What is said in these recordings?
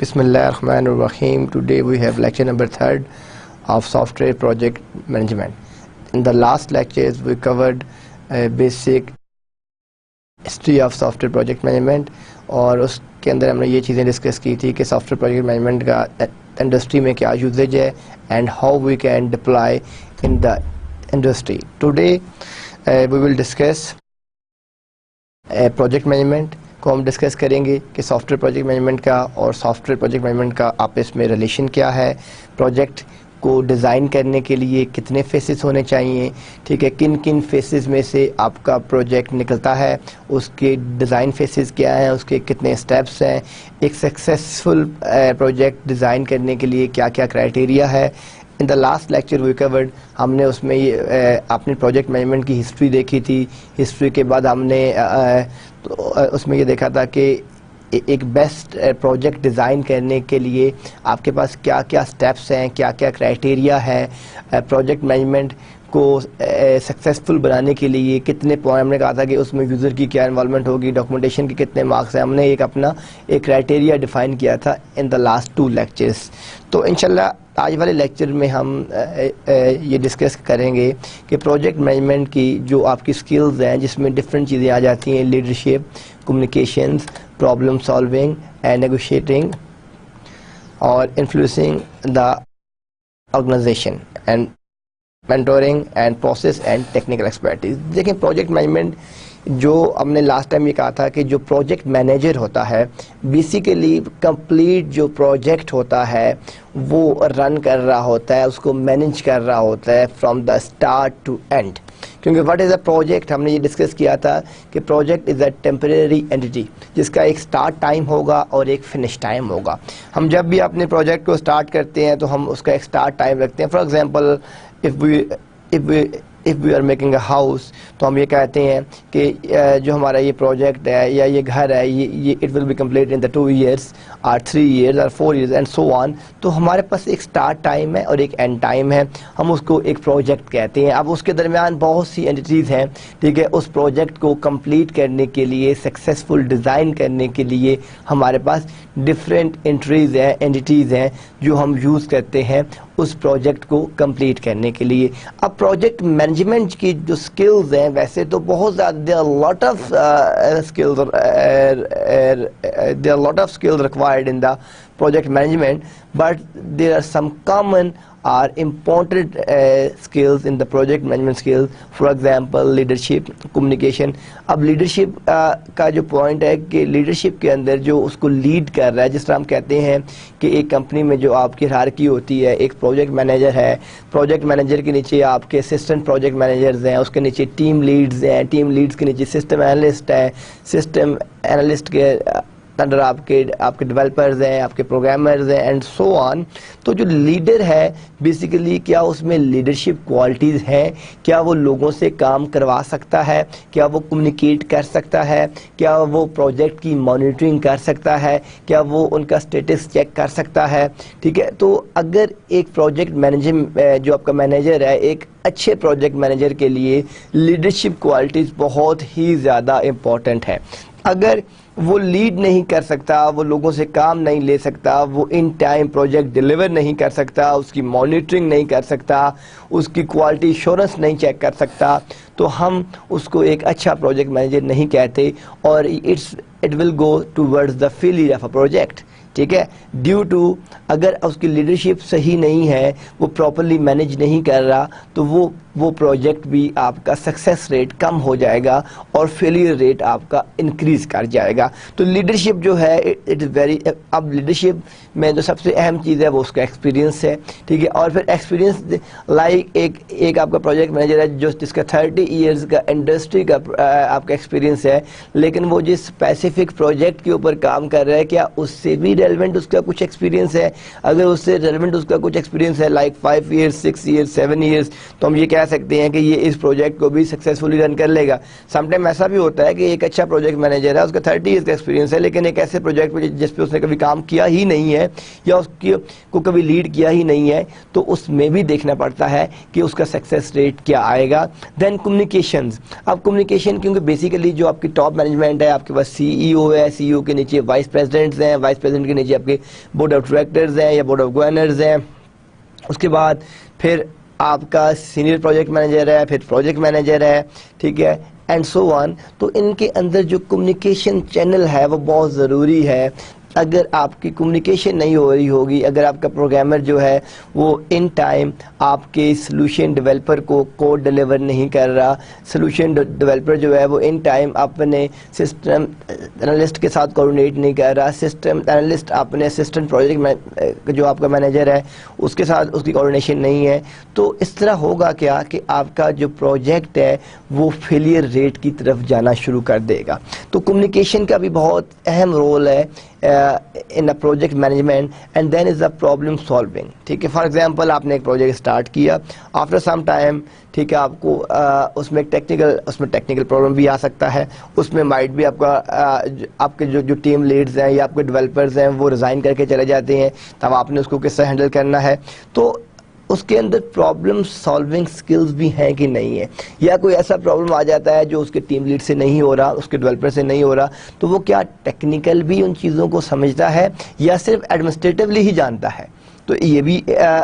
Bismillahirrahmanirrahim. Today we have lecture number 3 of software project management. In the last lectures we covered a basic history of software project management اور اس کے اندر ہم نے یہ چیزیں discuss کی تھی کہ سافٹ ویئر پروجیکٹ مینجمنٹ کا انڈسٹری میں کیا یوزیج ہے and how we can deploy in the industry. Today we will discuss project management کو ہم ڈسکس کریں گے کہ سافٹ ویئر پروجیکٹ مینجمنٹ کا اور سافٹ ویئر پروجیکٹ مینجمنٹ کا آپس میں ریلیشن کیا ہے, پروجیکٹ کو ڈیزائن کرنے کے لیے کتنے فیسز ہونے چاہیے, ٹھیک ہے, کن کن فیسز میں سے آپ کا پروجیکٹ نکلتا ہے, اس کے ڈیزائن فیسز کیا ہیں, اس کے کتنے سٹیپس ہیں, ایک سکسیسفل پروجیکٹ ڈیزائن کرنے کے لیے کیا کیا کرائٹیریا ہے. ان دا لاسٹ لیکچر وی کورڈ, ہم نے اس میں اپنی پروجیکٹ مینجمنٹ کی ہسٹری دیکھی تھی. ہسٹری کے بعد ہم نے اس میں یہ دیکھا تھا کہ ایک بیسٹ پروجیکٹ ڈیزائن کرنے کے لیے آپ کے پاس کیا کیا سٹیپس ہیں, کیا کیا کرائٹیریا ہے, پروجیکٹ مینجمنٹ کو سکسیسفل بنانے کے لیے کتنے پوائنٹ, ہم نے کہا تھا کہ اس میں یوزر کی کیا انوالومنٹ ہوگی, ڈاکومنٹیشن کے کتنے مارکس ہیں, ہم نے ایک اپنا ایک کرائٹیریا ڈیفائن کیا تھا ان دا لاسٹ 2 لیکچرز. تو انشاءاللہ آج والے لیکچر میں ہم یہ ڈسکس کریں گے کہ پروجیکٹ مینجمنٹ کی جو آپ کی سکلز ہیں جس میں ڈفرینٹ چیزیں آ جاتی ہیں, leadership, communications, problem solving and negotiating اور influencing the organization and mentoring and process and technical expertise. دیکھیں پروجیکٹ مینجمنٹ جو ہم نے لاسٹ ٹائم یہ کہا تھا کہ جو پروجیکٹ مینیجر ہوتا ہے بیسیکلی کمپلیٹ جو پروجیکٹ ہوتا ہے وہ رن کر رہا ہوتا ہے, اس کو مینیج کر رہا ہوتا ہے from the start to end. کیونکہ واٹ از اے پروجیکٹ, ہم نے یہ ڈسکس کیا تھا کہ project is a temporary entity جس کا ایک سٹارٹ ٹائم ہوگا اور ایک فنش ٹائم ہوگا. ہم جب بھی اپنے پروجیکٹ کو سٹارٹ کرتے ہیں تو ہم اس کا ایک سٹارٹ ٹائم رکھتے ہیں. For example if we are making a house, تو ہم یہ کہتے ہیں کہ جو ہمارا یہ پروجیکٹ ہے یا یہ گھر ہے یہ it will be complete in the 2 years or 3 years or 4 years and so on. تو ہمارے پاس ایک سٹارٹ ٹائم ہے اور ایک اینڈ ٹائم ہے, ہم اس کو ایک پروجیکٹ کہتے ہیں. اب اس کے درمیان بہت سی اینٹیز ہیں, ٹھیک ہے, اس پروجیکٹ کو کمپلیٹ کرنے کے لیے, سکسیسفل ڈیزائن کرنے کے لیے ہمارے پاس ڈفرینٹ انٹریز ہیں, اینٹیز ہیں جو ہم یوز کرتے ہیں اس پروجیکٹ کو کمپلیٹ کرنے کے لیے. اب پروجیکٹ مینجمنٹ کی جو سکلز ہیں ویسے تو بہت زیادہ there are lot of skills required in the project management, but there are some common or important skills in the project management skills. For example, leadership, communication. اب لیڈرشپ کا جو پوائنٹ ہے کہ لیڈرشپ کے اندر جو اس کو لیڈ کر رہا ہے, جس طرح ہم کہتے ہیں کہ ایک کمپنی میں جو آپ کی ہیرارکی ہوتی ہے, ایک پروجیکٹ مینیجر ہے, پروجیکٹ مینیجر کے نیچے آپ کے اسسٹنٹ پروجیکٹ مینیجرز ہیں, اس کے نیچے ٹیم لیڈز ہیں, ٹیم لیڈز کے نیچے سسٹم انالسٹ ہیں, سسٹم انالسٹ کے اندر آپ کے ڈیولپرز ہیں, آپ کے پروگرامرز ہیں اینڈ سو آن. تو جو لیڈر ہے بیسیکلی کیا اس میں لیڈرشپ کوالٹیز ہیں, کیا وہ لوگوں سے کام کروا سکتا ہے, کیا وہ کمیونیکیٹ کر سکتا ہے, کیا وہ پروجیکٹ کی مانیٹرنگ کر سکتا ہے, کیا وہ ان کا سٹیٹس چیک کر سکتا ہے, ٹھیک ہے. تو اگر ایک پروجیکٹ مینیجر جو آپ کا مینیجر ہے, ایک اچھے پروجیکٹ مینیجر کے لیے لیڈرشپ کوالٹیز بہت ہی زیادہ امپورٹنٹ ہے. اگر وہ لیڈ نہیں کر سکتا, وہ لوگوں سے کام نہیں لے سکتا, وہ ان ٹائم پروجیکٹ ڈیلیور نہیں کر سکتا, اس کی مانیٹرنگ نہیں کر سکتا, اس کی کوالٹی ایشورنس نہیں چیک کر سکتا, تو ہم اس کو ایک اچھا پروجیکٹ مینیجر نہیں کہتے اور it will go towards the failure of a project. ٹھیک ہے, ڈیو ٹو اگر اس کی لیڈرشپ صحیح نہیں ہے, وہ پراپرلی مینیج نہیں کر رہا, تو وہ پروجیکٹ بھی آپ کا سکسیس ریٹ کم ہو جائے گا اور فیلئر ریٹ آپ کا انکریز کر جائے گا. تو لیڈرشپ جو ہے اٹ از ویری, اب لیڈرشپ میں جو سب سے اہم چیز ہے وہ اس کا ایکسپیرینس ہے, ٹھیک ہے. اور پھر ایکسپیرینس لائک ایک آپ کا پروجیکٹ مینیجر ہے جس کا 30 ایئرز کا انڈسٹری کا آپ کا ایکسپیرینس ہے, لیکن وہ جس اسپیسیفک پروجیکٹ کے اوپر کام کر رہا ہے کیا اس سے بھی ریلیونٹ اس کا کچھ ایکسپیرینس ہے. اگر اس سے ریلیونٹ اس کا کچھ ایکسپیرینس ہے لائک 5 ایئرز 6 ایئرز 7 ایئرز, تو ہم یہ کہہ سکتے ہیں کہ یہ اس پروجیکٹ کو بھی سکسیسفلی رن کر لے گا. سم ٹائم ایسا بھی ہوتا ہے کہ ایک اچھا پروجیکٹ مینیجر ہے, اس کا 30 ایئرز کا ایکسپیرینس ہے, لیکن ایک ایسے پروجیکٹ پہ جس پہ اس نے کبھی کام کیا ہی نہیں ہے ہے یا اس کو کبھی لیڈ کیا ہی نہیں ہے, تو اس میں بھی دیکھنا پڑتا ہے کہ اس کا سکسیس ریٹ کیا آئے گا. دین کمیونیکیشنز. اب کمیونیکیشن کیونکہ بیسیکلی جو آپ کی ٹاپ مینجمنٹ ہے, آپ کے پاس سی ای او ہے, سی ای او کے نیچے وائس پریزیڈنٹس ہیں, وائس پریزیڈنٹ کے نیچے آپ کے بورڈ آف ڈائریکٹرز ہیں یا بورڈ آف گورنرز ہیں, اس کے بعد پھر آپ کا سینئر پروجیکٹ مینیجر ہے, پھر پروجیکٹ مینیجر ہے, ٹھیک ہے, اینڈ سو آن. تو ان کے اندر جو کمیونیکیشن چینل ہے وہ بہت ضروری ہے. اگر آپ کی کمیونیکیشن نہیں ہو رہی ہوگی, اگر آپ کا پروگرامر جو ہے وہ ان ٹائم آپ کے سلوشن ڈیولپر کو کوڈ ڈیلیور نہیں کر رہا, سلوشن ڈیولپر جو ہے وہ ان ٹائم اپنے سسٹم انالسٹ کے ساتھ کوآرڈینیٹ نہیں کر رہا, سسٹم انالسٹ اپنے اسسٹنٹ پروجیکٹ جو آپ کا مینیجر ہے اس کے ساتھ اس کی کوآرڈینیشن نہیں ہے, تو اس طرح ہوگا کیا کہ آپ کا جو پروجیکٹ ہے وہ فیلئر ریٹ کی طرف جانا شروع کر دے گا. تو کمیونیکیشن کا بھی بہت اہم رول ہے in a project management. And then is the problem solving. ٹھیک ہے, فار ایگزامپل آپ نے ایک پروجیکٹ اسٹارٹ کیا, آفٹر سم ٹائم, ٹھیک ہے, آپ کو اس میں ٹیکنیکل پرابلم بھی آ سکتا ہے, اس میں مائٹ بھی آپ کے جو ٹیم لیڈز ہیں یا آپ کے ڈیولپرز ہیں وہ ریزائن کر کے چلے جاتے ہیں, تب آپ نے اس کو کس طرح ہینڈل کرنا ہے. تو اس کے اندر پرابلم سالونگ سکلز بھی ہیں کہ نہیں ہے, یا کوئی ایسا پرابلم آ جاتا ہے جو اس کے ٹیم لیڈ سے نہیں ہو رہا, اس کے ڈیولپر سے نہیں ہو رہا, تو وہ کیا ٹیکنیکل بھی ان چیزوں کو سمجھتا ہے یا صرف ایڈمنسٹریٹولی ہی جانتا ہے. تو یہ بھی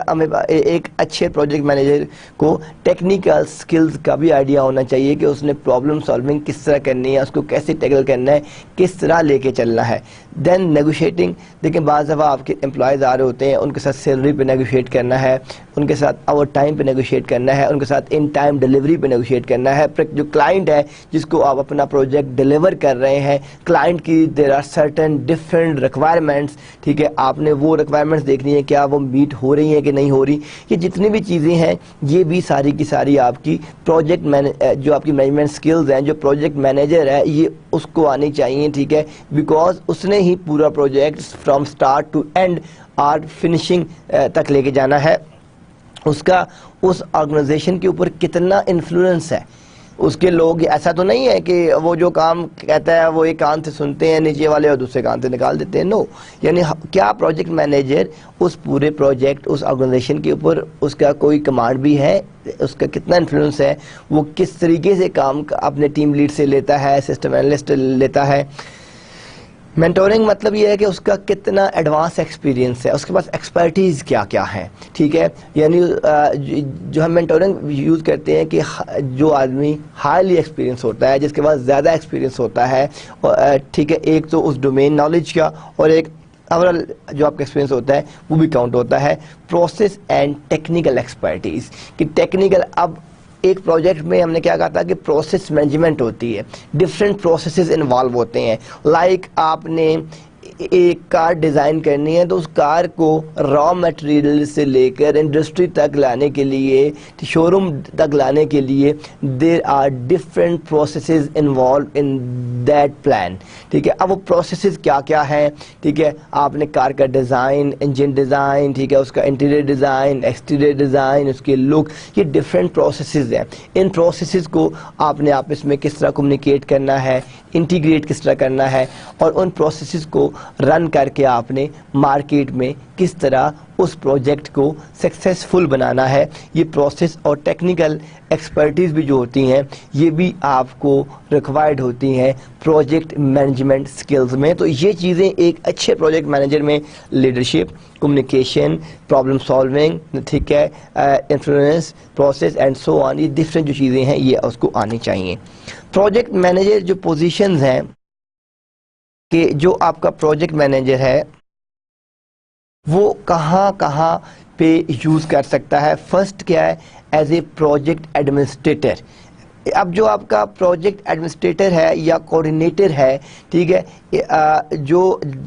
ہمیں ایک اچھے پروجیکٹ مینیجر کو ٹیکنیکل سکلز کا بھی آئیڈیا ہونا چاہیے کہ اس نے پرابلم سالونگ کس طرح کرنی ہے, اس کو کیسے ٹیکل کرنا ہے, کس طرح لے کے چلنا ہے. دین نیگوشیٹنگ. دیکھیں بعض دفعہ آپ کے امپلائیز آ رہے ہوتے ہیں, ان کے ساتھ سیلری پہ نیگوشیٹ کرنا ہے, ان کے ساتھ اوور ٹائم پہ نیگوشیٹ کرنا ہے, ان کے ساتھ ان ٹائم ڈیلیوری پہ نیگوشیٹ کرنا ہے. جو کلائنٹ ہے جس کو آپ اپنا پروجیکٹ ڈیلیور کر رہے ہیں, کلائنٹ کی there are certain different requirements, ٹھیک ہے, آپ نے وہ ریکوائرمنٹس دیکھنی ہے کیا وہ میٹ ہو رہی ہیں کہ نہیں ہو رہی. یہ جتنی بھی چیزیں ہیں یہ بھی ساری کی ساری آپ کی پروجیکٹ جو آپ کی مینجمنٹ سکلز ہیں, جو پروجیکٹ مینیجر ہے یہ اس کو آنی چاہیے, ٹھیک ہے, بیکاز اس نے ہی پورا project from start to end اور فنشنگ تک لے کے جانا ہے. اس کا اس آرگنائزیشن کے اوپر کتنا انفلوئنس ہے, اس کے لوگ ایسا تو نہیں ہے کہ وہ جو کام کہتا ہے وہ ایک کان سے سنتے ہیں نیچے والے اور دوسرے کان سے نکال دیتے ہیں. نو, یعنی کیا پروجیکٹ مینیجر اس پورے پروجیکٹ اس آرگنائزیشن کے اوپر اس کا کوئی کمانڈ بھی ہے, اس کا کتنا انفلوئنس ہے, وہ کس طریقے سے کام اپنے ٹیم لیڈ سے لیتا ہے, سسٹم انالسٹ لیتا ہے. مینٹورنگ مطلب یہ ہے کہ اس کا کتنا ایڈوانس ایکسپیرینس ہے, اس کے پاس ایکسپرٹیز کیا کیا ہے, ٹھیک ہے. یعنی جو ہم مینٹورنگ یوز کرتے ہیں کہ جو آدمی ہائیلی ایکسپیرینس ہوتا ہے, جس کے پاس زیادہ ایکسپیرینس ہوتا ہے, ٹھیک ہے, ایک تو اس ڈومین نالج کا اور ایک اوورال جو آپ کا ایکسپیرینس ہوتا ہے وہ بھی کاؤنٹ ہوتا ہے. پروسیس اینڈ ٹیکنیکل ایکسپرٹیز, کہ ٹیکنیکل, اب ایک پروجیکٹ میں ہم نے کیا کہا تھا کہ پروسیس مینجمنٹ ہوتی ہے, ڈفرینٹ پروسیسز انوالو ہوتے ہیں. لائک آپ نے ایک کار ڈیزائن کرنی ہے تو اس کار کو را مٹیریل سے لے کر انڈسٹری تک لانے کے لیے, شو روم تک لانے کے لیے there are different processes involved in that plan, ٹھیک ہے. اب وہ پروسیسز کیا کیا ہیں, ٹھیک ہے, آپ نے کار کا ڈیزائن, انجن ڈیزائن, ٹھیک ہے, اس کا انٹیریئر ڈیزائن, ایکسٹیریئر ڈیزائن, اس کے لک, یہ ڈفرینٹ پروسیسز ہیں. ان پروسیسز کو آپ نے آپس میں کس طرح کمیونیکیٹ کرنا ہے, انٹیگریٹ کس طرح کرنا ہے, اور ان پروسیسز کو رن کر کے آپ نے مارکیٹ میں کس طرح اس پروجیکٹ کو سکسیسفل بنانا ہے. یہ پروسیس اور ٹیکنیکل ایکسپرٹیز بھی جو ہوتی ہیں یہ بھی آپ کو ریکوائرڈ ہوتی ہیں پروجیکٹ مینجمنٹ سکلز میں. تو یہ چیزیں ایک اچھے پروجیکٹ مینیجر میں لیڈرشپ, کمیونیکیشن, پرابلم سالونگ, ٹھیک ہے, influence, process and so on, یہ ڈفرینٹ جو چیزیں ہیں یہ اس کو آنی چاہیے. پروجیکٹ مینیجر جو پوزیشنز ہیں کہ جو آپ کا پروجیکٹ مینیجر ہے وہ کہاں کہاں پہ یوز کر سکتا ہے. فرسٹ کیا ہے, ایز اے پروجیکٹ ایڈمنسٹریٹر. اب جو آپ کا پروجیکٹ ایڈمنسٹریٹر ہے یا کوآرڈینیٹر ہے, ٹھیک ہے,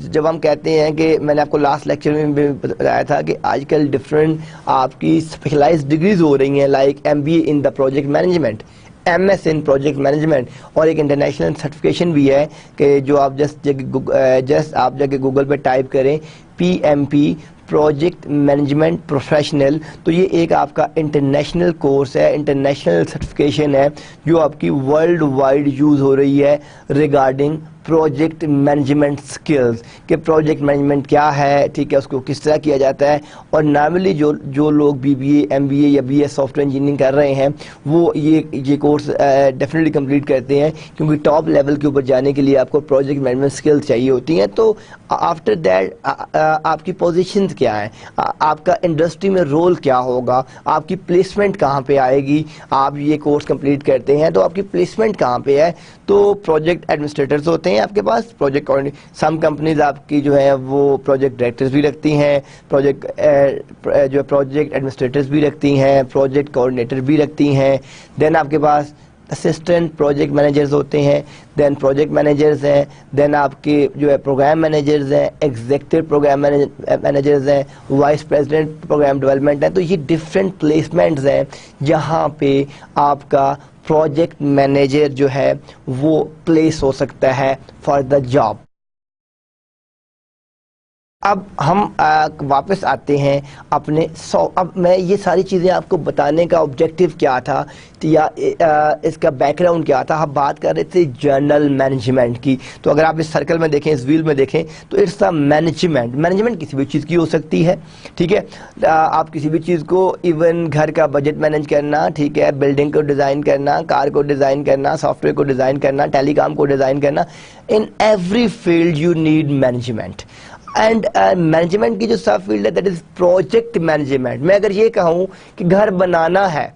جب ہم کہتے ہیں کہ میں نے آپ کو لاسٹ لیکچر میں بھی بتایا تھا کہ آج کل ڈفرینٹ آپ کی اسپیشلائز ڈگریز ہو رہی ہیں, like MBA in the project management, MS in project management, اور ایک انٹرنیشنل سرٹیفکیشن بھی ہے کہ جو آپ جسٹ آپ جا کے گوگل پہ ٹائپ کریں PMP پروجیکٹ مینجمنٹ پروفیشنل, تو یہ ایک آپ کا انٹرنیشنل کورس ہے, انٹرنیشنل سرٹیفکیشن ہے جو آپ کی ورلڈ وائڈ یوز ہو رہی ہے ریگارڈنگ پروجیکٹ مینجمنٹ سکلز کہ پروجیکٹ مینجمنٹ کیا ہے, ٹھیک ہے, اس کو کس طرح کیا جاتا ہے. اور نارملی جو لوگ BBA MBA یا BS سافٹ ویئر انجینئرنگ کر رہے ہیں وہ یہ کورس ڈیفینیٹلی کمپلیٹ کرتے ہیں, کیونکہ ٹاپ لیول کے اوپر جانے کے لیے آپ کو پروجیکٹ مینجمنٹ سکلز چاہیے ہوتی ہیں. تو آفٹر دیٹ آپ کی پوزیشنز کیا ہیں, آپ کا انڈسٹری میں رول کیا ہوگا, آپ کی پلیسمنٹ کہاں پہ آئے گی. آپ یہ کورس کمپلیٹ کرتے ہیں تو آپ کی پلیسمنٹ کہاں پہ ہے. تو پروجیکٹ ایڈمنسٹریٹرز ہوتے ہیں آپ کے پاس, پروجیکٹ سم کمپنیز آپ کی جو ہیں وہ پروجیکٹ ڈائریکٹرز بھی رکھتی ہیں, پروجیکٹ ایڈمنسٹریٹرز بھی رکھتی ہیں, پروجیکٹ کوآرڈینیٹر بھی رکھتی ہیں. دین آپ کے پاس اسسٹنٹ پروجیکٹ مینیجرز ہوتے ہیں, دین پروجیکٹ مینیجرز ہیں, دین آپ کے جو ہے پروگرام مینیجرز ہیں, ایگزیکٹو پروگرام مینیجرز ہیں, وائس پریزیڈنٹ پروگرام ڈیولپمنٹ ہیں. تو یہ ڈفرینٹ پلیسمنٹس ہیں جہاں پہ آپ کا پروجیکٹ مینیجر جو ہے وہ پلیس ہو سکتا ہے فار دا جاب. اب ہم واپس آتے ہیں اپنے اب میں یہ ساری چیزیں آپ کو بتانے کا آبجیکٹیو کیا تھا یا اس کا بیک گراؤنڈ کیا تھا. ہم بات کر رہے تھے جنرل مینجمنٹ کی. تو اگر آپ اس سرکل میں دیکھیں, اس ویل میں دیکھیں, تو اٹس دا مینجمنٹ کسی بھی چیز کی ہو سکتی ہے, ٹھیک ہے. آپ کسی بھی چیز کو, ایون گھر کا بجٹ مینیج کرنا, ٹھیک ہے, بلڈنگ کو ڈیزائن کرنا, کار کو ڈیزائن کرنا, سافٹ ویئر کو ڈیزائن کرنا, ٹیلی کام کو ڈیزائن کرنا, in every field you need management. And management کی جو سب فیلڈ ہے دیٹ از پروجیکٹ مینجمنٹ. میں اگر یہ کہوں کہ گھر بنانا ہے,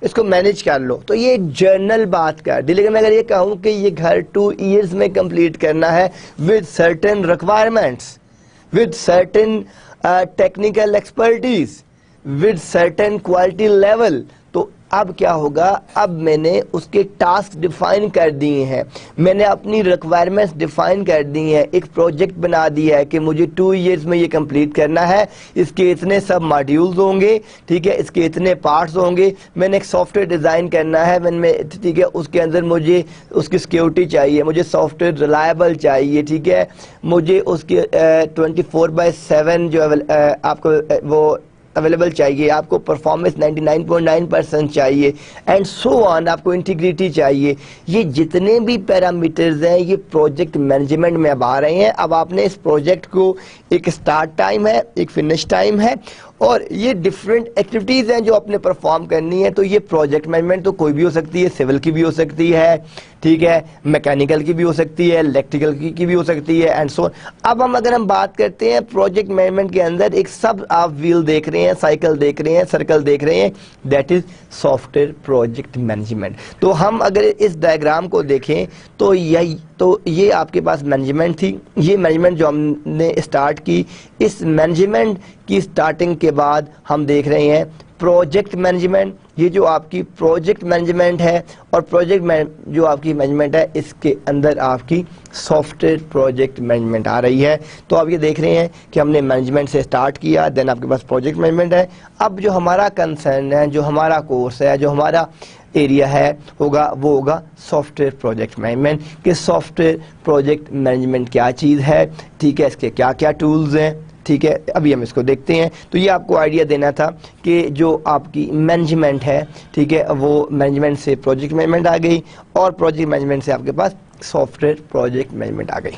اس کو مینیج کر لو, تو یہ جنرل بات کر دی. لیکن میں اگر یہ کہوں کہ یہ گھر 2 ایئرز میں کمپلیٹ کرنا ہے with certain requirements, with certain technical expertise, with certain quality level, تو اب کیا ہوگا, اب میں نے اس کے ٹاسک ڈیفائن کر دیے ہیں, میں نے اپنی ریکوائرمنٹس ڈیفائن کر دی ہیں, ایک پروجیکٹ بنا دیا ہے کہ مجھے 2 ایئرز میں یہ کمپلیٹ کرنا ہے, اس کے اتنے سب ماڈیولز ہوں گے, ٹھیک ہے, اس کے اتنے پارٹس ہوں گے, میں نے ایک سافٹ ویئر ڈیزائن کرنا ہے, ٹھیک ہے, اس کے اندر مجھے اس کی سیکیورٹی چاہیے, مجھے سافٹ ویئر ریلائبل چاہیے, ٹھیک ہے, مجھے اس کے 24/7 جو آپ کو وہ اویلیبل چاہیے, آپ کو پرفارمنس 99.9% چاہیے, اینڈ سو آن, آپ کو انٹیگریٹی چاہیے. یہ جتنے بھی پیرامیٹرز ہیں یہ پروجیکٹ مینجمنٹ میں اب آ رہے ہیں. اب آپ نے اس پروجیکٹ کو ایک سٹارٹ ٹائم ہے, ایک فنش ٹائم ہے, اور یہ ڈفرینٹ ایکٹیویٹیز ہیں جو آپ نے پرفارم کرنی ہے. تو یہ پروجیکٹ مینجمنٹ تو کوئی بھی ہو سکتی ہے, سول کی بھی ہو سکتی ہے, ٹھیک ہے, میکینیکل کی بھی ہو سکتی ہے, الیکٹریکل کی بھی ہو سکتی ہے, اینڈ سو. اب ہم اگر ہم بات کرتے ہیں پروجیکٹ مینجمنٹ کے اندر, ایک سب آپ ویل دیکھ رہے ہیں, سائیکل دیکھ رہے ہیں, سرکل دیکھ رہے ہیں, that is soft where project management. تو ہم اگر اس ڈائیگرام کو دیکھیں تو یہ آپ کے پاس مینجمنٹ تھی. یہ مینجمنٹ جو ہم نے اسٹارٹ کی, اس مینجمنٹ کی سٹارٹنگ کے بعد ہم دیکھ رہے ہیں پروجیکٹ مینجمنٹ. یہ جو آپ کی پروجیکٹ مینجمنٹ ہے اور پروجیکٹ جو آپ کی مینجمنٹ ہے, اس کے اندر آپ کی سافٹ ویئر پروجیکٹ مینجمنٹ آ رہی ہے. تو آپ یہ دیکھ رہے ہیں کہ ہم نے مینجمنٹ سے سٹارٹ کیا, دین آپ کے پاس پروجیکٹ مینجمنٹ ہے. اب جو ہمارا کنسرن ہے, جو ہمارا کورس ہے, جو ہمارا ایریا ہے ہوگا, وہ ہوگا سافٹ ویئر پروجیکٹ مینجمنٹ. کہ سافٹ ویئر پروجیکٹ مینجمنٹ کیا چیز ہے, ٹھیک ہے, اس کے کیا کیا ٹولز ہیں, ٹھیک ہے. ابھی ہم اس کو دیکھتے ہیں. تو یہ آپ کو آئیڈیا دینا تھا کہ جو آپ کی مینجمنٹ ہے, ٹھیک ہے, وہ مینجمنٹ سے پروجیکٹ مینجمنٹ آ گئی, اور پروجیکٹ مینجمنٹ سے آپ کے پاس سافٹ ویئر پروجیکٹ مینجمنٹ آ گئی.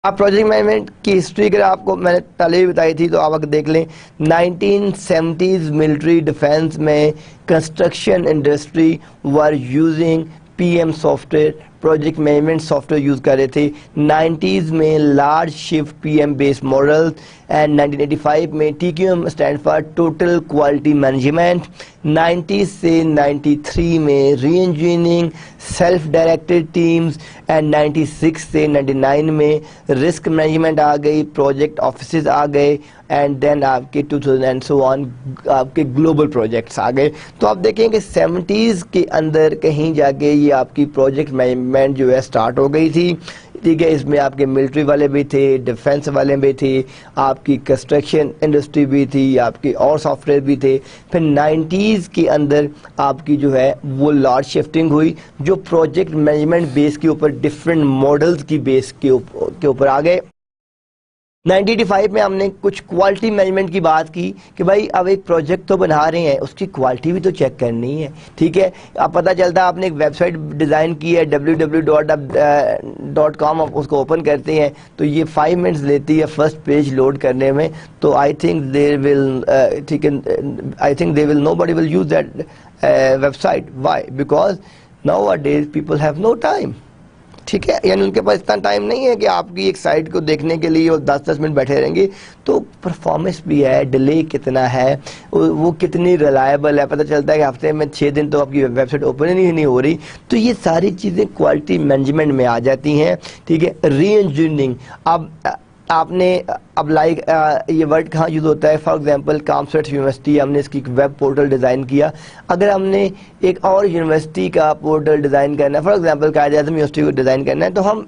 آپ پروجیکٹ مینجمنٹ کی ہسٹری اگر آپ کو میں نے پہلے بھی بتائی تھی, تو آپ اگر دیکھ لیں 1970s ملٹری ڈیفینس میں construction industry were using PM software, project management software use کر رہے تھے. 90s میں large shift PM based model, and 1985 میں TQM stand for total quality management. 90s سے 93 میں reengineering, self directed teams, and 96 سے 99 میں risk management آ گئی, پروجیکٹ آفیسز آ گئے, اینڈ دین آپ کے 2000 اینڈ سو آن آپ کے گلوبل پروجیکٹس آ گئے. تو آپ دیکھیں کہ 70s کے اندر کہیں جا کے یہ آپ کی پروجیکٹ مینجمنٹ جو ہے سٹارٹ ہو گئی تھی, ٹھیک ہے. اس میں آپ کے ملٹری والے بھی تھے, ڈیفینس والے بھی تھے, آپ کی کنسٹرکشن انڈسٹری بھی تھی, آپ کی اور سافٹ ویئر بھی تھے. پھر 90s کے اندر آپ کی جو ہے وہ لارج شفٹنگ ہوئی, جو پروجیکٹ مینجمنٹ بیس کے اوپر ڈفرینٹ ماڈلز کی بیس کے اوپر آ گئے. 1985 میں ہم نے کچھ کوالٹی مینجمنٹ کی بات کی کہ بھائی اب ایک پروجیکٹ تو بنا رہے ہیں، اس کی کوالٹی بھی تو چیک کرنی ہے، ٹھیک ہے. اب پتہ چلتا ہے آپ نے ایک ویب سائٹ ڈیزائن کی ہے www.com، آپ اس کو اوپن کرتے ہیں تو یہ 5 منٹس لیتی ہے فرسٹ پیج لوڈ کرنے میں. تو I think nobody will use that website. Why? Because nowadays people have no time. ٹھیک ہے، یعنی ان کے پاس اتنا ٹائم نہیں ہے کہ آپ کی ایک سائٹ کو دیکھنے کے لیے وہ 10 منٹ بیٹھے رہیں گے. تو پرفارمنس بھی ہے، ڈیلے کتنا ہے، وہ کتنی ریلائبل ہے. پتہ چلتا ہے کہ ہفتے میں 6 دن تو آپ کی ویب سائٹ اوپن ہی نہیں ہو رہی. تو یہ ساری چیزیں کوالٹی مینجمنٹ میں آ جاتی ہیں. ٹھیک ہے، ری انجینئرنگ. اب آپ نے لائک یہ ورڈ کہاں یوز ہوتا ہے؟ فار ایگزامپل کامسٹ یونیورسٹی، ہم نے اس کی ویب پورٹل ڈیزائن کیا. اگر ہم نے ایک اور یونیورسٹی کا پورٹل ڈیزائن کرنا ہے، for example Quaid Azam university کو ڈیزائن کرنا ہے، تو ہم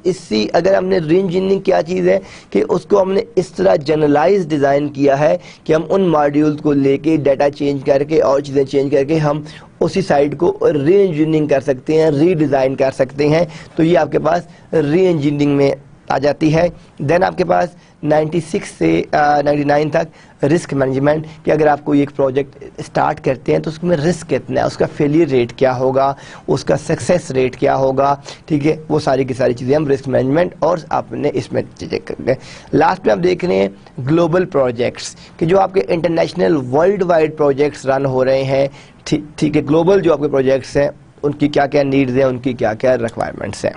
اگر ہم نے ری انجینئرنگ کیا چیز ہے کہ اس کو ہم نے اس طرح جنرلائز ڈیزائن کیا ہے کہ ہم ان ماڈیولز کو لے کے ڈیٹا چینج کر کے اور چیزیں چینج کر کے ہم اسی سائٹ کو ری انجینئرنگ کر سکتے ہیں، ری ڈیزائن کر سکتے ہیں. تو یہ آپ کے پاس ری انجینئرنگ میں آ جاتی ہے. دین آپ کے پاس 96 سے 99 تک رسک مینجمنٹ، کہ اگر آپ کوئی ایک پروجیکٹ اسٹارٹ کرتے ہیں تو اس میں رسک کتنا ہے، اس کا فیلئر ریٹ کیا ہوگا، اس کا سکسیس ریٹ کیا ہوگا. ٹھیک ہے، وہ ساری کی ساری چیزیں ہم رسک مینجمنٹ اور آپ نے اس میں چیزیں کر لیں. لاسٹ میں آپ دیکھ رہے ہیں گلوبل پروجیکٹس، کہ جو آپ کے انٹرنیشنل ورلڈ وائڈ پروجیکٹس رن ہو رہے ہیں. ٹھیک ہے، گلوبل جو آپ کے پروجیکٹس ہیں ان کی کیا کیا نیڈز ہیں، ان کی کیا کیا ریکوائرمنٹس ہیں.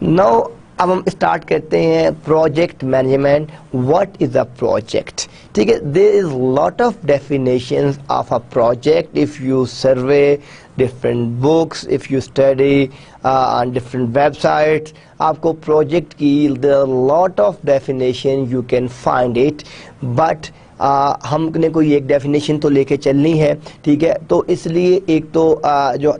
نو اب ہم اسٹارٹ کرتے ہیں project management. What is a project? ٹھیک ہے، there is lot of definitions of a project. If you survey different books, if you study on different websites, آپ کو پروجیکٹ کی there are lot of definition you can find it. But ہم نے کوئی ایک definition تو لے کے چلنی ہے. ٹھیک ہے، تو اس لیے ایک تو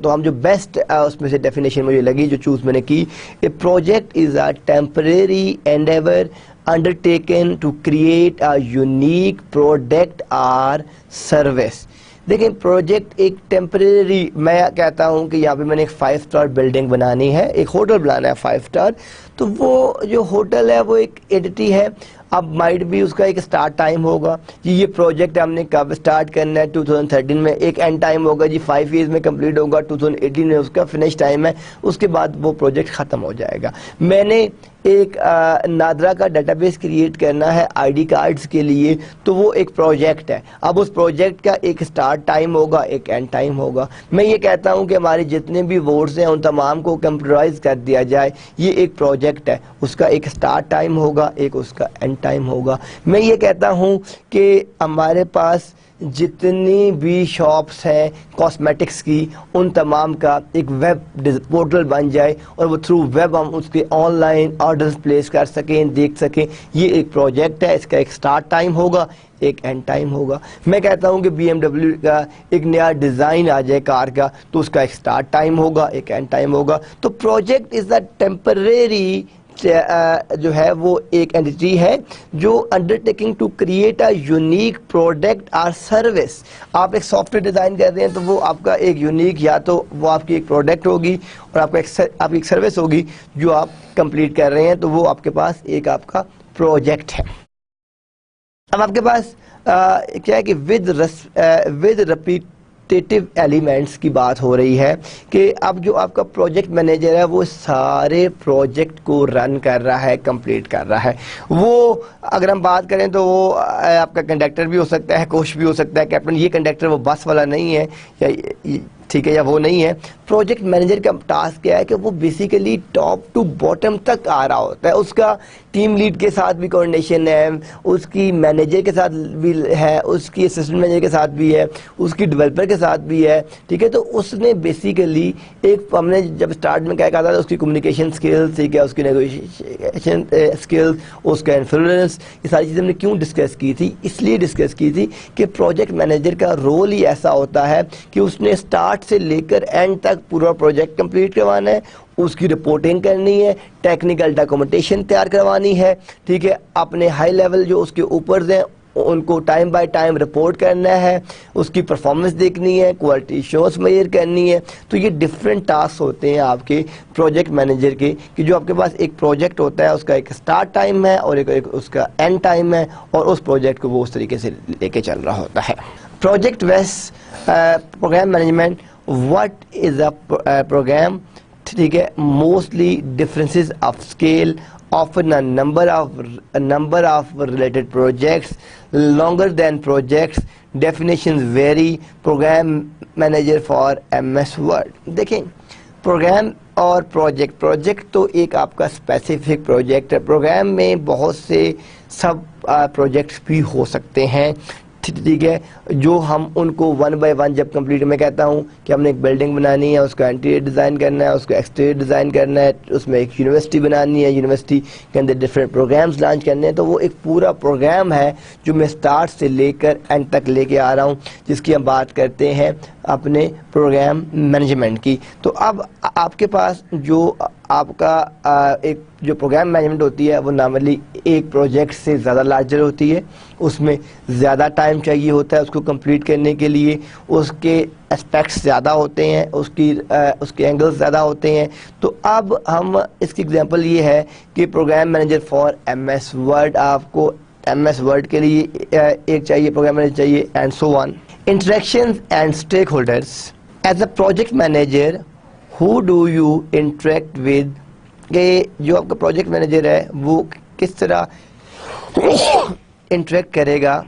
ہم جو بیسٹ اس میں سے ڈیفینیشن مجھے لگی جو چوز میں نے کی، a project is a temporary endeavour undertaken to create a unique product or service. دیکھیں پروجیکٹ ایک ٹیمپریری، میں کہتا ہوں کہ یہاں پہ میں نے ایک 5 اسٹار بلڈنگ بنانی ہے، ایک ہوٹل بنانا ہے 5 اسٹار. تو وہ جو ہوٹل ہے وہ ایک ایڈیٹی ہے. اب مائٹ بھی اس کا ایک سٹارٹ ٹائم ہوگا جی، یہ پروجیکٹ ہم نے کب سٹارٹ کرنا ہے 2013 میں، ایک اینڈ ٹائم ہوگا جی 5 ایئرز میں کمپلیٹ ہوگا، 2018 میں اس کا فنش ٹائم ہے، اس کے بعد وہ پروجیکٹ ختم ہو جائے گا. میں نے ایک نادرا کا ڈیٹا بیس کریٹ کرنا ہے آئی ڈی کارڈز کے لیے، تو وہ ایک پروجیکٹ ہے. اب اس پروجیکٹ کا ایک سٹارٹ ٹائم ہوگا، ایک اینڈ ٹائم ہوگا. میں یہ کہتا ہوں کہ ہمارے جتنے بھی ووٹس ہیں ان تمام کو کمپیوٹرائز کر دیا جائے، یہ ایک پروجیکٹ ہے. اس کا ایک سٹارٹ ٹائم ہوگا، ایک اس کا اینڈ ٹائم ہوگا. میں یہ کہتا ہوں کہ ہمارے پاس جتنی بھی شاپس ہیں کاسمیٹکس کی، ان تمام کا ایک ویب پورٹل بن جائے اور وہ تھرو ویب ہم اس کے آن لائن آرڈرز پلیس کر سکیں، دیکھ سکیں. یہ ایک پروجیکٹ ہے، اس کا ایک سٹارٹ ٹائم ہوگا، ایک اینڈ ٹائم ہوگا. میں کہتا ہوں کہ BMW کا ایک نیا ڈیزائن آ جائے کار کا، تو اس کا ایک سٹارٹ ٹائم ہوگا، ایک اینڈ ٹائم ہوگا. تو پروجیکٹ از اے ٹیمپریری جو ہے وہ ایک اینٹی ہے جو undertaking to create a unique product اور سروس. آپ ایک سافٹ ویئر ڈیزائن کر رہے ہیں تو وہ آپ کا ایک یونیک، یا تو وہ آپ کی ایک پروڈکٹ ہوگی اور آپ کی ایک سروس ہوگی جو آپ کمپلیٹ کر رہے ہیں، تو وہ آپ کے پاس ایک آپ کا پروجیکٹ ہے. اب آپ کے پاس کیا ہے کہ ود ریپیٹیٹیو ایلیمنٹس کی بات ہو رہی ہے کہ اب جو آپ کا پروجیکٹ مینیجر ہے وہ سارے پروجیکٹ کو رن کر رہا ہے، کمپلیٹ کر رہا ہے. وہ اگر ہم بات کریں تو وہ آپ کا کنڈکٹر بھی ہو سکتا ہے، کوچ بھی ہو سکتا ہے، کیپٹن. یہ کنڈکٹر وہ بس والا نہیں ہے، ٹھیک ہے، یا وہ نہیں ہے. پروجیکٹ مینیجر کا ٹاسک کیا ہے کہ وہ بیسیکلی ٹاپ ٹو باٹم تک آ رہا ہوتا ہے. اس کا ٹیم لیڈ کے ساتھ بھی کوآرڈینیشن ہے، اس کی مینیجر کے ساتھ بھی ہے، اس کی اسسٹنٹ مینیجر کے ساتھ بھی ہے، اس کی ڈیولپر کے ساتھ بھی ہے. ٹھیک ہے، تو اس نے بیسیکلی ایک، ہم نے جب اسٹارٹ میں کیا کہا تھا، اس کی کمیونیکیشن سکلز، ٹھیک ہے، اس کی نیگوشیشن سکلز، اس کا انفلوئنس، یہ ساری چیزیں ہم نے کیوں ڈسکس کی تھی؟ اس لیے ڈسکس کی تھی کہ پروجیکٹ مینیجر کا رول ہی ایسا ہوتا ہے کہ اس نے اسٹارٹ سے لے کر اینڈ تک پورا پروجیکٹ کمپلیٹ کروانا ہے، اس کی رپورٹنگ کرنی ہے، ٹیکنیکل ڈاکومنٹیشن تیار کروانی ہے. ٹھیک ہے، اپنے ہائی لیول جو اس کے اوپر ہیں ان کو ٹائم بائی ٹائم رپورٹ کرنا ہے, اس کی پرفارمنس دیکھنی ہے, کوالٹی شوز میئر کرنی ہے. تو یہ ڈفرینٹ ٹاسک ہوتے ہیں آپ کے پروجیکٹ مینیجر کے, کہ جو آپ کے پاس ایک پروجیکٹ ہوتا ہے اس کا ایک سٹارٹ ٹائم ہے اور ایک اس کا اینڈ ٹائم ہے, اور اس پروجیکٹ کو وہ اس طریقے سے لے کے چل رہا ہوتا ہے. پروجیکٹ ویس program management, what is a program, ٹھیک ہے, mostly differences of scale, often a number of related projects, longer than projects, definitions vary, program manager for MS Word. دیکھیں پروگرام اور پروجیکٹ تو ایک آپ کا اسپیسیفک پروجیکٹ ہے, پروگرام میں بہت سے سب پروجیکٹس بھی ہو سکتے ہیں, ٹھیک ہے, جو ہم ان کو ون بائی ون جب کمپلیٹ, میں کہتا ہوں کہ ہم نے ایک بلڈنگ بنانی ہے, اس کا انٹیریئر ڈیزائن کرنا ہے, اس کا ایکسٹیریئر ڈیزائن کرنا ہے, اس میں ایک یونیورسٹی بنانی ہے, یونیورسٹی کے اندر ڈفرینٹ پروگرامز لانچ کرنے ہیں, تو وہ ایک پورا پروگرام ہے جو میں سٹارٹ سے لے کر اینڈ تک لے کے آ رہا ہوں, جس کی ہم بات کرتے ہیں اپنے پروگرام مینجمنٹ کی. تو اب آپ کے پاس جو آپ کا ایک جو پروگرام مینجمنٹ ہوتی ہے وہ نارملی ایک پروجیکٹ سے زیادہ لارجر ہوتی ہے, اس میں زیادہ ٹائم چاہیے ہوتا ہے اس کو کمپلیٹ کرنے کے لیے, اس کے اسپیکٹس زیادہ ہوتے ہیں, اس کے اینگلز زیادہ ہوتے ہیں. تو اب ہم اس کی ایگزامپل یہ ہے کہ program manager for M S word, آپ کو ایم ایس ورڈ کے لیے ایک چاہیے, پروگرام مینیجر چاہیے, and so on. Interactions and stakeholders. As a project manager, who do you interact with? کہ جو آپ کا پروجیکٹ مینیجر ہے وہ کس طرح انٹریکٹ کرے گا,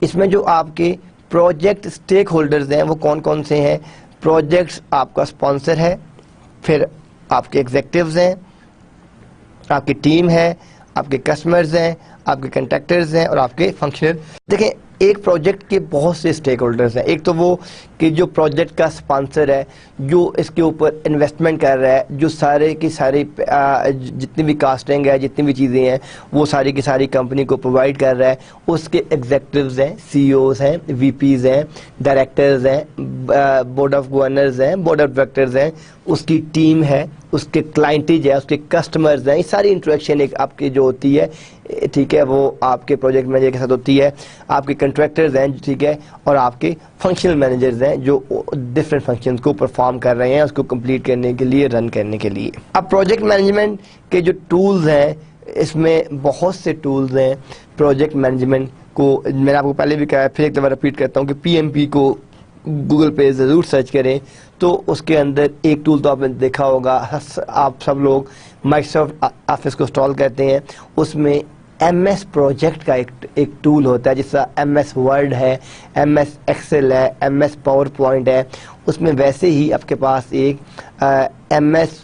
اس میں جو آپ کے پروجیکٹ اسٹیک ہولڈرز ہیں وہ کون کون سے ہیں. پروجیکٹس آپ کا اسپانسر ہے, پھر آپ کے ایگزیکٹوز ہیں, آپ کی ٹیم ہے, آپ کے کسٹمرز ہیں, آپ کے کنٹریکٹرز ہیں, اور آپ کے فنکشنر. دیکھیں ایک پروجیکٹ کے بہت سے اسٹیک ہولڈرز ہیں. ایک تو وہ کہ جو پروجیکٹ کا اسپانسر ہے, جو اس کے اوپر انویسٹمنٹ کر رہا ہے, جو سارے کی ساری جتنی بھی کاسٹنگ ہے, جتنی بھی چیزیں ہیں وہ ساری کی ساری کمپنی کو پرووائڈ کر رہا ہے. اس کے ایگزیکٹوز ہیں, سی اوز ہیں, وی پیز ہیں, ڈائریکٹرز ہیں, بورڈ آف گورنرز ہیں, بورڈ آف ڈائریکٹرز ہیں, اس کی ٹیم ہے, اس کے کلائنٹیج ہے, اس کے کسٹمرز ہیں. یہ ساری انٹریکشن ایک آپ کی جو ہوتی ہے, ٹھیک ہے, وہ آپ کے پروجیکٹ مینیجر کے ساتھ ہوتی ہے. آپ کے کنٹریکٹرز ہیں, ٹھیک ہے, اور آپ کے فنکشنل مینیجرز ہیں جو ڈفرینٹ فنکشنز کو پرفارم کر رہے ہیں اس کو کمپلیٹ کرنے کے لیے, رن کرنے کے لیے. اب پروجیکٹ مینجمنٹ کے جو ٹولز ہیں, اس میں بہت سے ٹولز ہیں پروجیکٹ مینجمنٹ کو. میں نے آپ کو پہلے بھی کہا ہے, پھر ایک دفعہ رپیٹ کرتا ہوں کہ پی ایم پی کو گوگل پہ ضرور سرچ کریں, تو اس کے اندر ایک ٹول تو آپ نے دیکھا ہوگا, آپ سب لوگ مائیکروسافٹ آفس کو انسٹال کرتے ہیں, اس میں ایم ایس پروجیکٹ کا ایک ٹول ہوتا ہے, جس طرح ایم ایس ورڈ ہے, ایم ایس ایکسل ہے, ایم ایس پاور پوائنٹ ہے. اس میں ویسے ہی آپ کے پاس ایک ایم ایس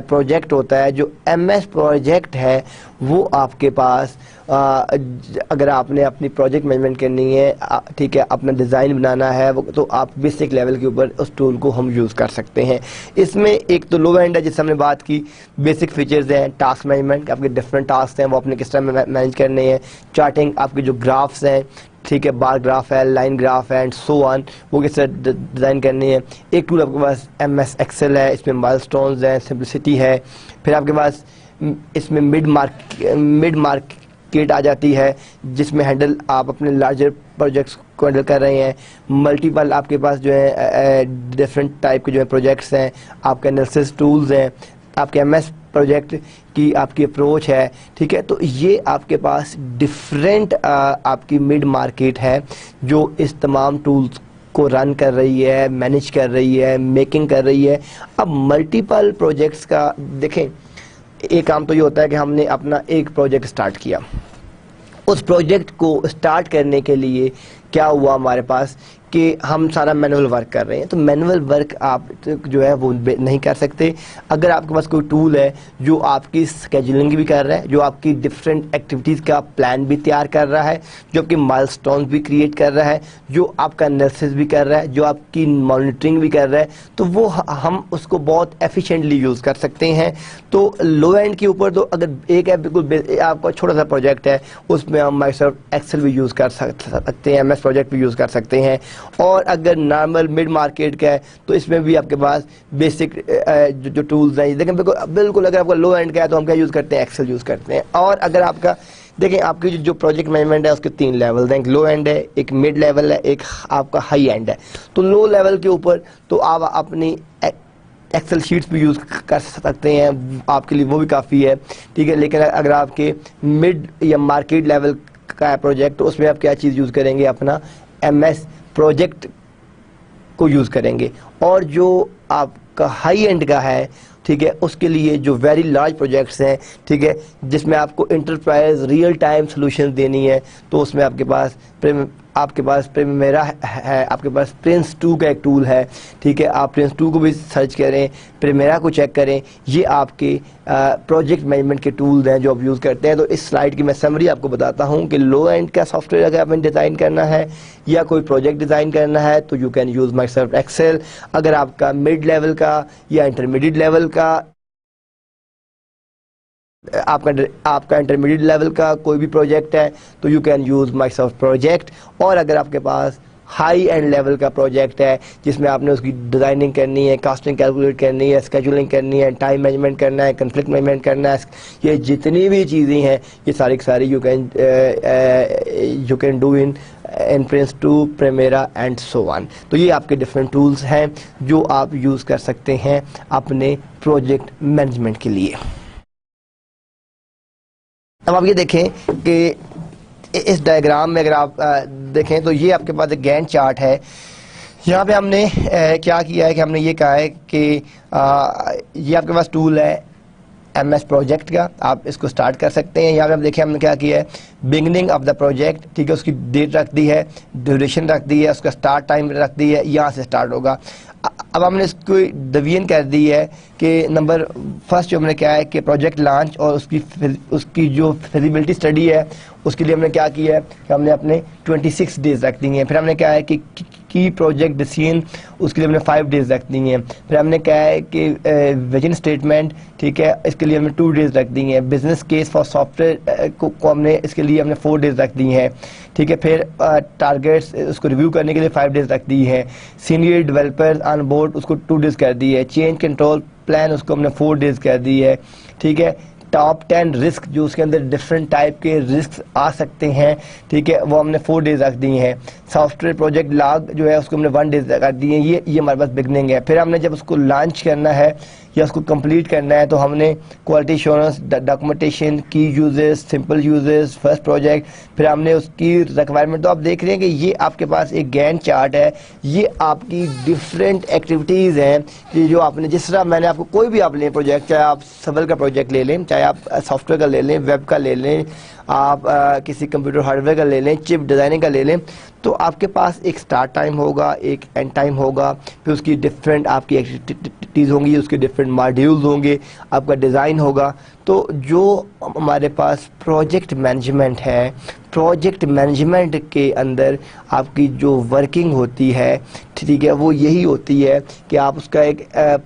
پروجیکٹ ہوتا ہے. جو ایم ایس پروجیکٹ ہے وہ آپ کے پاس اگر آپ نے اپنی پروجیکٹ مینجمنٹ کرنی ہے, ٹھیک ہے, اپنا ڈیزائن بنانا ہے, تو آپ بیسک لیول کے اوپر اس ٹول کو ہم یوز کر سکتے ہیں. اس میں ایک تو لو اینڈ ہے جس سے ہم نے بات کی, بیسک فیچرز ہیں, ٹاسک مینجمنٹ, آپ کے ڈفرینٹ ٹاسک ہیں وہ اپنے کس طرح مینیج کرنے ہیں, چارٹنگ, آپ کے جو گرافس ہیں, ٹھیک ہے, بار گراف ہے, لائن گراف ہے, اینڈ سو آن, وہ کس طرح ڈیزائن کرنی ہے. ایک ٹول آپ کے پاس ایم ایس ایکسل ہے, اس میں مائل سٹونز ہیں, سمپلسٹی ہے. پھر آپ کے پاس اس میں مڈ مارکیٹ آ جاتی ہے, جس میں ہینڈل آپ اپنے لارجر پروجیکٹس کو ہینڈل کر رہے ہیں. ملٹیپل آپ کے پاس جو ہے ڈفرینٹ ٹائپ کے جو ہے پروجیکٹس ہیں, آپ کے انالیسس ٹولز ہیں, آپ کے ایم ایس پروجیکٹ کی آپ کی اپروچ ہے, ٹھیک ہے. تو یہ آپ کے پاس ڈفرینٹ آپ کی مڈ مارکیٹ ہے جو اس تمام ٹولز کو رن کر رہی ہے, مینیج کر رہی ہے, میکنگ کر رہی ہے. اب ملٹیپل پروجیکٹس کا دیکھیں, ایک کام تو یہ ہوتا ہے کہ ہم نے اپنا ایک پروجیکٹ سٹارٹ کیا, اس پروجیکٹ کو سٹارٹ کرنے کے لیے کیا ہوا ہمارے پاس کہ ہم سارا مینول ورک کر رہے ہیں. تو مینول ورک آپ جو ہے وہ نہیں کر سکتے. اگر آپ کے پاس کوئی ٹول ہے جو آپ کی اسکیجولنگ بھی کر رہا ہے, جو آپ کی ڈفرینٹ ایکٹیویٹیز کا پلان بھی تیار کر رہا ہے, جو آپ کے مائل سٹونز بھی کریٹ کر رہا ہے, جو آپ کا انالیسس بھی کر رہا ہے, جو آپ کی مانیٹرنگ بھی کر رہا ہے, تو وہ ہم اس کو بہت ایفیشینٹلی یوز کر سکتے ہیں. تو لو اینڈ کے اوپر تو اگر ایک ہے بالکل آپ کا چھوٹا سا پروجیکٹ ہے, اس میں ہم مائیکروسافٹ ایکسل بھی یوز کر سکتے ہیں, ایم ایس پروجیکٹ بھی یوز کر سکتے ہیں. اور اگر نارمل مڈ مارکیٹ کا ہے تو اس میں بھی آپ کے پاس بیسک جو ٹولز ہیں, دیکھیں بالکل اگر آپ کا لو اینڈ کا ہے تو ہم کیا یوز کرتے ہیں, ایکسل یوز کرتے ہیں. اور اگر آپ کا دیکھیں آپ کی جو پروجیکٹ مینجمنٹ ہے اس کے 3 لیول ہیں، ایک لو اینڈ ہے، ایک مڈ لیول ہے، ایک آپ کا ہائی اینڈ ہے. تو لو لیول کے اوپر تو آپ اپنی ایکسل شیٹس بھی یوز کر سکتے ہیں، آپ کے لیے وہ بھی کافی ہے، ٹھیک ہے. لیکن اگر آپ کے مڈ یا مارکیٹ لیول کا ہے پروجیکٹ، تو اس میں آپ کیا چیز یوز کریں گے؟ اپنا ایم ایس پروجیکٹ کو یوز کریں گے. اور جو آپ کا ہائی اینڈ کا ہے، ٹھیک ہے، اس کے لیے جو ویری لارج پروجیکٹس ہیں، ٹھیک ہے، جس میں آپ کو انٹرپرائز ریئل ٹائم سولوشن دینی ہے، تو اس میں آپ کے پاس پریمیرا ہے، آپ کے پاس پرنس 2 کا ایک ٹول ہے، ٹھیک ہے. آپ پرنس 2 کو بھی سرچ کریں، پریمیرا کو چیک کریں. یہ آپ کے پروجیکٹ مینجمنٹ کے ٹولز ہیں جو آپ یوز کرتے ہیں. تو اس سلائڈ کی میں سمری آپ کو بتاتا ہوں کہ لو اینڈ کا سافٹ ویئر اگر آپ نے ڈیزائن کرنا ہے یا کوئی پروجیکٹ ڈیزائن کرنا ہے تو you can use Microsoft Excel. اگر آپ کا مڈ لیول کا یا انٹرمیڈیٹ لیول کا آپ کا انٹرمیڈیٹ لیول کا کوئی بھی پروجیکٹ ہے تو you can use Microsoft project. اور اگر آپ کے پاس ہائی اینڈ لیول کا پروجیکٹ ہے جس میں آپ نے اس کی ڈیزائننگ کرنی ہے، کاسٹنگ کیلکولیٹ کرنی ہے، اسکیجولنگ کرنی ہے، ٹائم مینجمنٹ کرنا ہے، کنفلکٹ مینجمنٹ کرنا ہے، یہ جتنی بھی چیزیں ہیں یہ ساری کی ساری you can do in Prince 2، Primavera and so on. تو یہ آپ کے ڈفرینٹ ٹولز ہیں جو آپ یوز کر سکتے ہیں اپنے پروجیکٹ مینجمنٹ کے لیے. اب آپ یہ دیکھیں کہ اس ڈائیگرام میں اگر آپ دیکھیں تو یہ آپ کے پاس ایک گینٹ چارٹ ہے. یہاں پہ ہم نے کیا کیا ہے کہ ہم نے یہ کہا ہے کہ یہ آپ کے پاس ٹول ہے ایم ایس پروجیکٹ کا، آپ اس کو سٹارٹ کر سکتے ہیں. یہاں پہ آپ دیکھیں ہم نے کیا کیا ہے، بگننگ آف دا پروجیکٹ، ٹھیک ہے، اس کی ڈیٹ رکھ دی ہے، ڈیوریشن رکھ دی ہے، اس کا سٹارٹ ٹائم رکھ دی ہے، یہاں سے سٹارٹ ہوگا. اب ہم نے اس کو ڈویژن کر دی ہے کہ نمبر فرسٹ جو ہم نے کیا ہے کہ پروجیکٹ لانچ اور اس کی جو فیزیبلٹی اسٹڈی ہے اس کے لیے ہم نے کیا کیا ہے کہ ہم نے اپنے 26 ڈیز رکھ دی ہیں. پھر ہم نے کیا ہے کہ کی پروجیکٹ ڈیسیژن، اس کے لیے ہم نے 5 ڈیز رکھ دی ہیں. پھر ہم نے کیا ہے کہ ویژن اسٹیٹمنٹ، ٹھیک ہے، اس کے لیے ہم نے 2 ڈیز رکھ دی ہیں. Business case for soft where کو ہم نے اس کے لیے ہم نے 4 ڈیز رکھ دی ہیں، ٹھیک ہے. پھر ٹارگیٹس اس کو ریویو کرنے کے لیے 5 ڈیز رکھ دی ہیں. سینئر ڈیولپر آن بورڈ اس کو 2 ڈیز کر دی ہے. چینج کنٹرول پلان اس کو ہم نے 4 ڈیز کر دی ہے، ٹھیک ہے. ٹاپ 10 رسک جو اس کے اندر ڈفرینٹ ٹائپ کے رسک آ سکتے ہیں، ٹھیک ہے، وہ ہم نے 4 ڈیز رکھ دی ہیں. سافٹ ویئر پروجیکٹ لاگ جو ہے اس کو ہم نے 1 ڈیز کر دی ہیں. یہ ہمارے پاس بگننگ ہے. پھر ہم نے جب اس کو لانچ کرنا ہے یا اس کو کمپلیٹ کرنا ہے تو ہم نے کوالٹی ایشورنس، ڈاکومنٹیشن، کی uses, simple uses, first project, پھر ہم نے اس کی ریکوائرمنٹ. تو آپ دیکھ رہے ہیں کہ یہ آپ کے پاس ایک گینٹ چارٹ ہے. یہ آپ کی ڈفرینٹ ایکٹیویٹیز ہیں کہ جو آپ نے، جس طرح میں نے آپ کو کوئی بھی آپ لیں پروجیکٹ، چاہے آپ سول کا پروجیکٹ لے لیں، چاہے آپ سافٹ ویئر کا لے لیں، ویب کا لے لیں، آپ کسی کمپیوٹر ہارڈ ویئر کا لے لیں، چپ ڈیزائننگ کا لے لیں، تو آپ کے پاس ایک سٹارٹ ٹائم ہوگا، ایک اینڈ ٹائم ہوگا. پھر اس کی ڈفرینٹ آپ کی ایکٹیویٹیز ہوں گی، اس کے ڈفرینٹ ماڈیولز ہوں گے، آپ کا ڈیزائن ہوگا. تو جو ہمارے پاس پروجیکٹ مینجمنٹ ہے، پروجیکٹ مینجمنٹ کے اندر آپ کی جو ورکنگ ہوتی ہے، ٹھیک ہے، وہ یہی ہوتی ہے کہ آپ اس کا ایک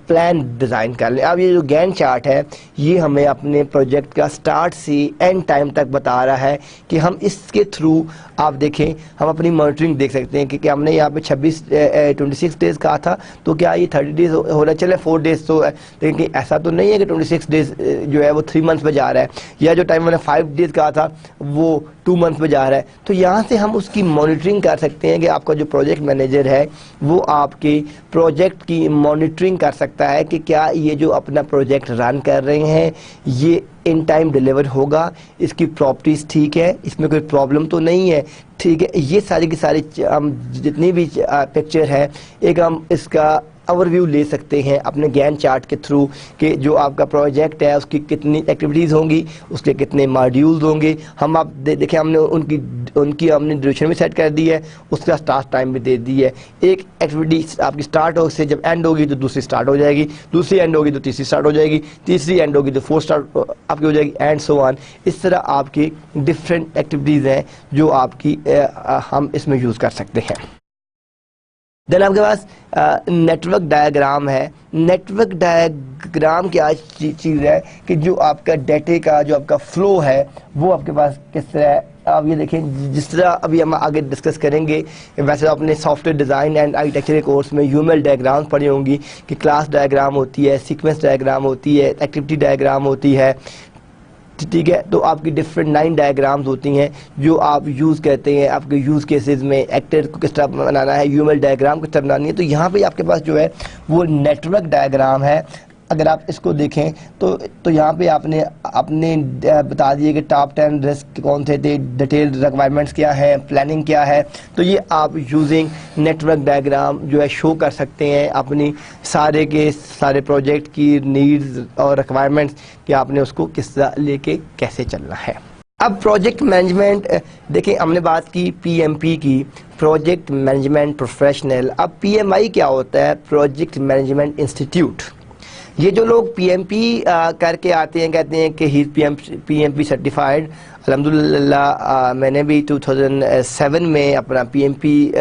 پلان ڈیزائن کر لیں. اب یہ جو گینٹ چارٹ ہے یہ ہمیں اپنے پروجیکٹ کا سٹارٹ سے اینڈ ٹائم تک بتا رہا ہے کہ ہم اس کے تھرو، آپ دیکھیں ہم اپنی مانیٹرنگ دیکھ سکتے ہیں کہ ہم نے یہاں پہ 26 ڈیز کہا تھا تو کیا یہ 30 ڈیز ہو رہا ہے؟ چلے 4 ڈیز تو ہے، لیکن ایسا تو نہیں ہے کہ 26 ڈیز جو ہے وہ 3 منتھس میں جا رہا ہے، یا جو ٹائم میں نے 5 ڈیز کہا تھا وہ 2 منتھس میں جا رہا ہے. تو یہاں سے ہم اس کی مانیٹرنگ کر سکتے ہیں کہ آپ کا جو پروجیکٹ مینیجر ہے وہ آپ کے پروجیکٹ کی مانیٹرنگ کر سکتا ہے کہ کیا یہ جو اپنا پروجیکٹ رن کر رہے ہیں یہ ان ٹائم ڈیلیور ہوگا، اس کی پراپرٹیز ٹھیک ہے، اس میں کوئی پرابلم تو نہیں ہے، ٹھیک ہے. یہ ساری کی ساری ہم جتنی بھی پکچر ہے ایک ہم اس کا اوور ویو لے سکتے ہیں اپنے گینٹ چارٹ کے تھرو کہ جو آپ کا پروجیکٹ ہے اس کی کتنی ایکٹیویٹیز ہوں گی، اس کے کتنے ماڈیولز ہوں گے. ہم آپ دیکھیں ہم نے ان کی ہم نے ڈیوریشن بھی سیٹ کر دی ہے، اس کا سٹارٹ ٹائم بھی دے دی ہے. ایک ایکٹیویٹی آپ کی سٹارٹ ہو سے جب اینڈ ہوگی تو دوسری سٹارٹ ہو جائے گی، دوسری اینڈ ہوگی تو تیسری سٹارٹ ہو جائے گی، تیسری اینڈ ہوگی تو 4 سٹارٹ آپ کی ہو جائے گی، اینڈ سو آن. اس طرح آپ کی ڈفرینٹ ایکٹیویٹیز ہیں جو آپ کی ہم اس میں یوز کر سکتے ہیں. دین آپ کے پاس نیٹورک ڈائیگرام ہے. نیٹورک ڈائیگرام کیا چیز ہے کہ جو آپ کا ڈیٹے کا جو آپ کا فلو ہے وہ آپ کے پاس کس طرح ہے. آپ یہ دیکھیں جس طرح ابھی ہم آگے ڈسکس کریں گے، ویسے آپ نے soft where design and architecture course میں یومل ڈائیگرام پڑھی ہوں گی کہ کلاس ڈائیگرام ہوتی ہے، سیکوینس ڈائیگرام ہوتی ہے، ایکٹیویٹی ڈائیگرام ہوتی ہے، ٹھیک ہے. تو آپ کی ڈفرینٹ 9 ڈائیگرامز ہوتی ہیں جو آپ یوز کرتے ہیں آپ کے یوز کیسز میں. ایکٹر کو کس طرح بنانا ہے, یو ایل ڈائیگرام کس طرح بنانی ہے. تو یہاں پہ آپ کے پاس جو ہے وہ نیٹورک ڈائیگرام ہے. اگر آپ اس کو دیکھیں تو یہاں پہ آپ نے اپنے بتا دیے کہ ٹاپ 10 رسک کون سے تھے, ڈیٹیل ریکوائرمنٹس کیا ہے, پلاننگ کیا ہے. تو یہ آپ یوزنگ نیٹورک ڈائیگرام جو ہے شو کر سکتے ہیں اپنی سارے کے سارے پروجیکٹ کی نیڈز اور ریکوائرمنٹس کہ آپ نے اس کو کس طرح لے کے کیسے چلنا ہے. اب پروجیکٹ مینجمنٹ دیکھیں, ہم نے بات کی پی ایم پی کی, پروجیکٹ مینجمنٹ پروفیشنل. اب پی ایم آئی کیا ہوتا ہے, پروجیکٹ مینجمنٹ انسٹیٹیوٹ. یہ جو لوگ پی ایم پی کر کے آتے ہیں کہتے ہیں کہ ہی پی ایم پی سرٹیفائڈ. الحمدللہ میں نے بھی 2007 میں اپنا پی ایم پی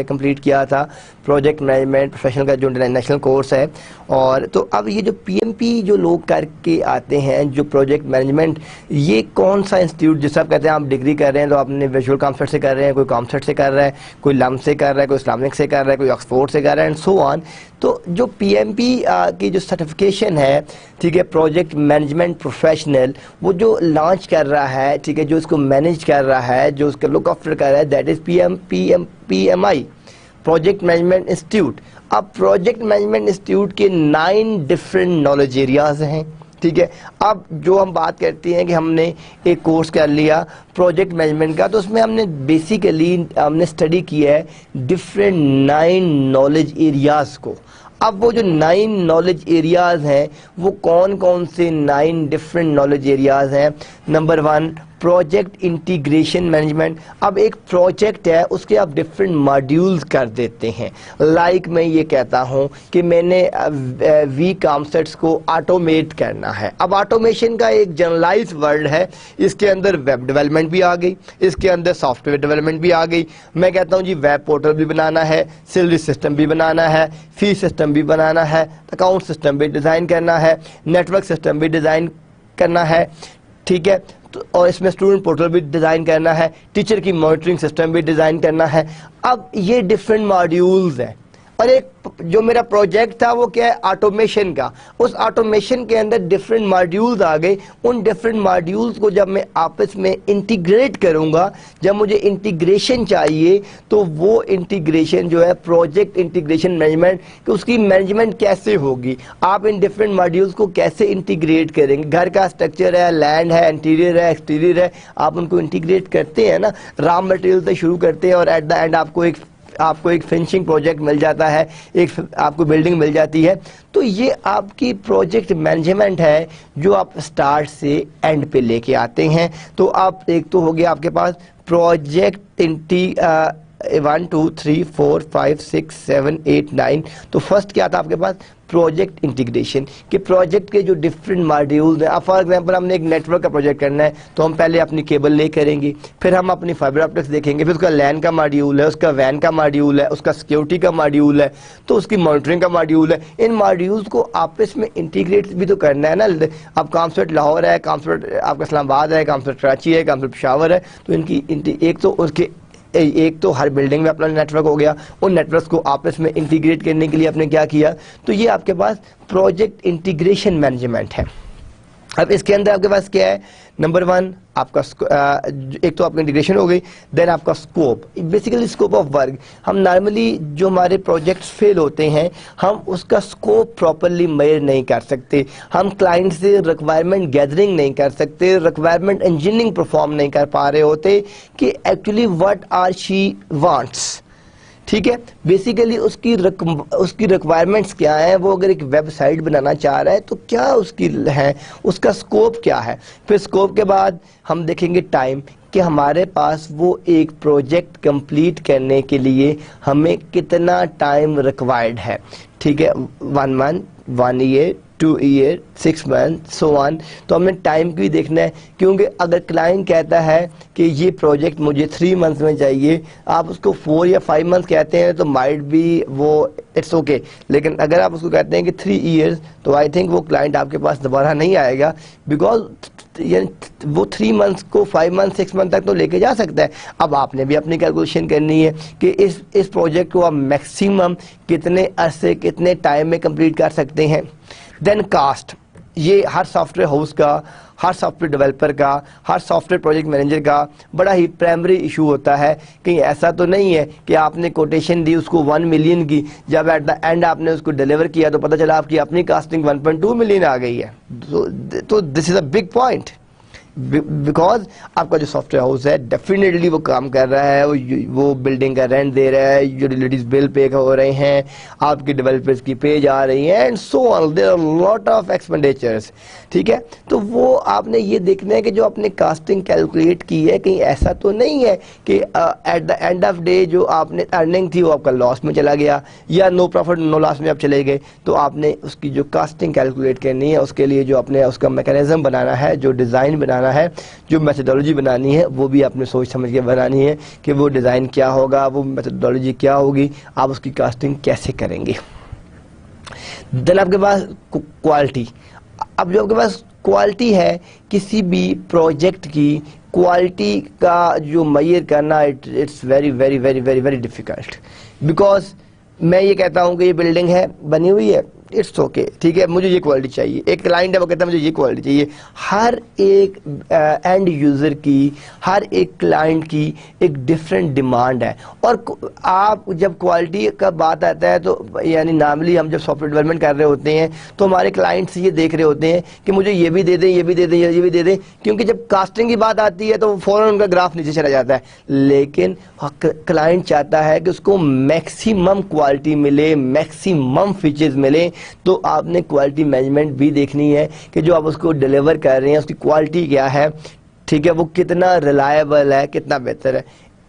کمپلیٹ کیا تھا, پروجیکٹ مینجمنٹ پروفیشنل کا جو انٹرنیشنل کورس ہے. اور تو اب یہ جو پی ایم پی جو لوگ کر کے آتے ہیں جو پروجیکٹ مینجمنٹ, یہ کون سا انسٹیٹیوٹ, جس آپ کہتے ہیں آپ ڈگری کر رہے ہیں تو آپ نے ویژول کانسیپٹ سے کر رہے ہیں, کوئی کانسیپٹ سے کر رہا ہے, کوئی لم سے کر رہا ہے, کوئی اسلامک سے کر رہا ہے, کوئی آکسفورڈ سے کر رہا ہے, اینڈ سو آن. تو جو پی ایم پی کی جو سرٹیفکیشن ہے, ٹھیک ہے, پروجیکٹ مینجمنٹ پروفیشنل, وہ جو لانچ کر رہا ہے, ٹھیک ہے, جو اس کو مینیج کر رہا ہے, جو اس کا لک آفٹر کر رہا ہے, that is P M I, project management institute. اب پروجیکٹ مینجمنٹ انسٹیٹیوٹ کے 9 ڈفرینٹ نالج ایریاز ہیں. ٹھیک ہے, اب جو ہم بات کرتے ہیں کہ ہم نے ایک کورس کر لیا پروجیکٹ مینجمنٹ کا, تو اس میں ہم نے بیسیکلی ہم نے اسٹڈی کیا ہے ڈفرینٹ 9 نالج ایریاز کو. اب وہ جو 9 نالج ایریاز ہیں وہ کون کون سے 9 ڈفرینٹ نالج ایریاز ہیں. Number 1, project integration management. اب ایک پروجیکٹ ہے, اس کے آپ ڈفرینٹ ماڈیولز کر دیتے ہیں. لائک میں یہ کہتا ہوں کہ میں نے وی کانسیپٹس کو آٹومیٹ کرنا ہے. اب آٹومیشن کا ایک جنرلائز ورڈ ہے, اس کے اندر ویب ڈیولپمنٹ بھی آ گئی, اس کے اندر سافٹ ویئر ڈیولپمنٹ بھی آ گئی. میں کہتا ہوں جی ویب پورٹل بھی بنانا ہے, سیلری سسٹم بھی بنانا ہے, فی سسٹم بھی بنانا ہے, اکاؤنٹ سسٹم بھی ڈیزائن کرنا ہے, نیٹورک سسٹم بھی ڈیزائن کرنا ہے. ٹھیک ہے, اور اس میں اسٹوڈنٹ پورٹل بھی ڈیزائن کرنا ہے, ٹیچر کی مانیٹرنگ سسٹم بھی ڈیزائن کرنا ہے. اب یہ ڈفرینٹ ماڈیولز ہیں. اور ایک جو میرا پروجیکٹ تھا وہ کیا ہے, آٹومیشن کا. اس آٹومیشن کے اندر ڈفرینٹ ماڈیولز آ گئے. ان ڈفرینٹ ماڈیولز کو جب میں آپس میں انٹیگریٹ کروں گا, جب مجھے انٹیگریشن چاہیے, تو وہ انٹیگریشن جو ہے پروجیکٹ انٹیگریشن مینجمنٹ, کہ اس کی مینجمنٹ کیسے ہوگی, آپ ان ڈفرینٹ ماڈیولز کو کیسے انٹیگریٹ کریں گے. گھر کا اسٹرکچر ہے, لینڈ ہے, انٹیریئر ہے, ایکسٹیریئر ہے, آپ ان کو انٹیگریٹ کرتے ہیں نا, را مٹیریل سے شروع کرتے ہیں, اور ایٹ دا اینڈ آپ کو ایک فنشنگ پروجیکٹ مل جاتا ہے, ایک آپ کو بلڈنگ مل جاتی ہے. تو یہ آپ کی پروجیکٹ مینجمنٹ ہے جو آپ سٹارٹ سے اینڈ پہ لے کے آتے ہیں. تو آپ ایک تو ہو گیا آپ کے پاس پروجیکٹ 1 2 3 4 5 6 7 8 9. تو فرسٹ کیا تھا آپ کے پاس, پروجیکٹ انٹیگریشن, کہ پروجیکٹ کے جو ڈفرینٹ ماڈیولز ہیں. اب فار ایگزامپل ہم نے ایک نیٹ ورک کا پروجیکٹ کرنا ہے, تو ہم پہلے اپنی کیبل لے کریں گے, پھر ہم اپنی فائبر آپٹکس دیکھیں گے, پھر اس کا لین کا ماڈیول ہے, اس کا وین کا ماڈیول ہے, اس کا سیکیورٹی کا ماڈیول ہے, تو اس کی مانیٹرنگ کا ماڈیول ہے. ان ماڈیولز کو آپس میں انٹیگریٹ بھی تو کرنا ہے نا. اب کانسیپٹ لاہور ہے, کانسیپٹ آپ کا اسلام آباد ہے, کانسیپٹ کراچی ہے, کانسیپٹ پشاور ہے. تو ان کی ایک تو ہر بلڈنگ میں اپنا نیٹ ورک ہو گیا, ان نیٹ ورکس کو آپس میں انٹیگریٹ کرنے کے لیے آپ نے کیا کیا, تو یہ آپ کے پاس پروجیکٹ انٹیگریشن مینجمنٹ ہے. اب اس کے اندر آپ کے پاس کیا ہے, نمبر 1 آپ کا ایک تو آپ کا انٹیگریشن ہو گئی. دین آپ کا scope, basically scope of work. ہم نارملی جو ہمارے پروجیکٹس فیل ہوتے ہیں, ہم اس کا اسکوپ پراپرلی میئر نہیں کر سکتے, ہم کلائنٹ سے ریکوائرمنٹ گیدرنگ نہیں کر سکتے, ریکوائرمنٹ انجینئرنگ پرفارم نہیں کر پا رہے ہوتے کہ actually what or she wants. ٹھیک ہے, بیسیکلی اس کی ریکوائرمنٹس کیا ہیں. وہ اگر ایک ویب سائٹ بنانا چاہ رہا ہے تو کیا اس کی ہے, اس کا سکوپ کیا ہے. پھر سکوپ کے بعد ہم دیکھیں گے ٹائم, کہ ہمارے پاس وہ ایک پروجیکٹ کمپلیٹ کرنے کے لیے ہمیں کتنا ٹائم ریکوائرڈ ہے. ٹھیک ہے, 1 month 1 year 2 year 6 months so on. تو ہمیں ٹائم بھی دیکھنا ہے, کیونکہ اگر کلائنٹ کہتا ہے کہ یہ پروجیکٹ مجھے 3 months میں چاہیے, آپ اس کو 4 یا 5 months کہتے ہیں تو مائٹ بھی وہ اٹس اوکے. لیکن اگر آپ اس کو کہتے ہیں کہ 3 years, تو آئی تھنک وہ کلائنٹ آپ کے پاس دوبارہ نہیں آئے گا, بیکاز وہ 3 months کو 5 months 6 months تک تو لے کے جا سکتا ہے. اب آپ نے بھی اپنی کیلکولیشن کرنی ہے کہ اس پروجیکٹ کو آپ میکسیمم کتنے عرصے کتنے ٹائم میں کمپلیٹ کر سکتے ہیں. دین کاسٹ, یہ ہر سافٹ ویئر ہاؤس کا, ہر سافٹ ویئر ڈیولپر کا، ہر سافٹ ویئر پروجیکٹ مینیجر کا بڑا ہی پرائمری ایشو ہوتا ہے. کہیں ایسا تو نہیں ہے کہ آپ نے کوٹیشن دی اس کو 1 ملین کی، جب ایٹ دا اینڈ آپ نے اس کو ڈیلیور کیا تو پتہ چلا آپ کی اپنی کاسٹنگ 1.2 ملین آ گئی ہے. تو دس از اے بگ پوائنٹ، بیکاز آپ کا جو سافٹ ویئر ہاؤس ہے ڈیفینیٹلی وہ کام کر رہا ہے، وہ بلڈنگ کا رینٹ دے رہا ہے، یوٹیلیٹیز بل پے ہو رہے ہیں، آپ کی ڈیولپرز کی پے جا رہی ہیں، and so on, there are lot of expenditures. ٹھیک ہے، تو وہ آپ نے یہ دیکھنا ہے کہ جو آپ نے کاسٹنگ کیلکولیٹ کی ہے کہیں ایسا تو نہیں ہے کہ at the end of day جو آپ نے ارننگ تھی وہ آپ کا لاس میں چلا گیا، یا نو پروفٹ نو لاس میں آپ چلے گئے. تو آپ نے اس کی جو کاسٹنگ کیلکولیٹ کرنی ہے، اس کے لیے جو آپ نے اس کا میکانزم بنانا ہے، جو ڈیزائن بنانا ہے، جو میتھڈولوجی بنانی ہے، وہ بھی آپ نے سوچ سمجھ کے بنانی ہے کہ وہ ڈیزائن کیا ہوگا، وہ میتھڈولوجی کیا ہوگی، آپ اس کی کاسٹنگ کیسے کریں گے. دین آپ کے پاس کوالٹی. اب جو آپ کے پاس کوالٹی ہے کسی بھی پروجیکٹ کی، کوالٹی کا جو معیار کرنا it's very very very very very difficult. Because میں یہ کہتا ہوں کہ یہ بلڈنگ ہے بنی ہوئی ہے، اٹس اوکے، ٹھیک ہے، مجھے یہ کوالٹی چاہیے. ایک کلائنٹ ہے وہ کہتا ہے مجھے یہ کوالٹی چاہیے. ہر ایک اینڈ یوزر کی، ہر ایک کلائنٹ کی ایک ڈفرینٹ ڈیمانڈ ہے. اور آپ جب کوالٹی کا بات آتا ہے تو یعنی نارملی ہم جب سافٹ ویئر ڈیولپمنٹ کر رہے ہوتے ہیں تو ہمارے کلائنٹس یہ دیکھ رہے ہوتے ہیں کہ مجھے یہ بھی دے دیں، یہ بھی دے دیں، یہ بھی دے دیں، کیونکہ جب کاسٹنگ کی بات آتی ہے تو فوراً ان کا گراف نیچے چلا جاتا ہے. لیکن کلائنٹ چاہتا ہے کہ اس کو میکسیمم کوالٹی ملے، میکسیمم فیچرز ملیں. تو آپ نے کوالٹی مینجمنٹ بھی دیکھنی ہے کہ جو آپ اس کو ڈیلیور کر رہے ہیں اس کی کوالٹی کیا ہے. ٹھیک ہے، وہ کتنا ریلائبل ہے، کتنا بہتر ہے.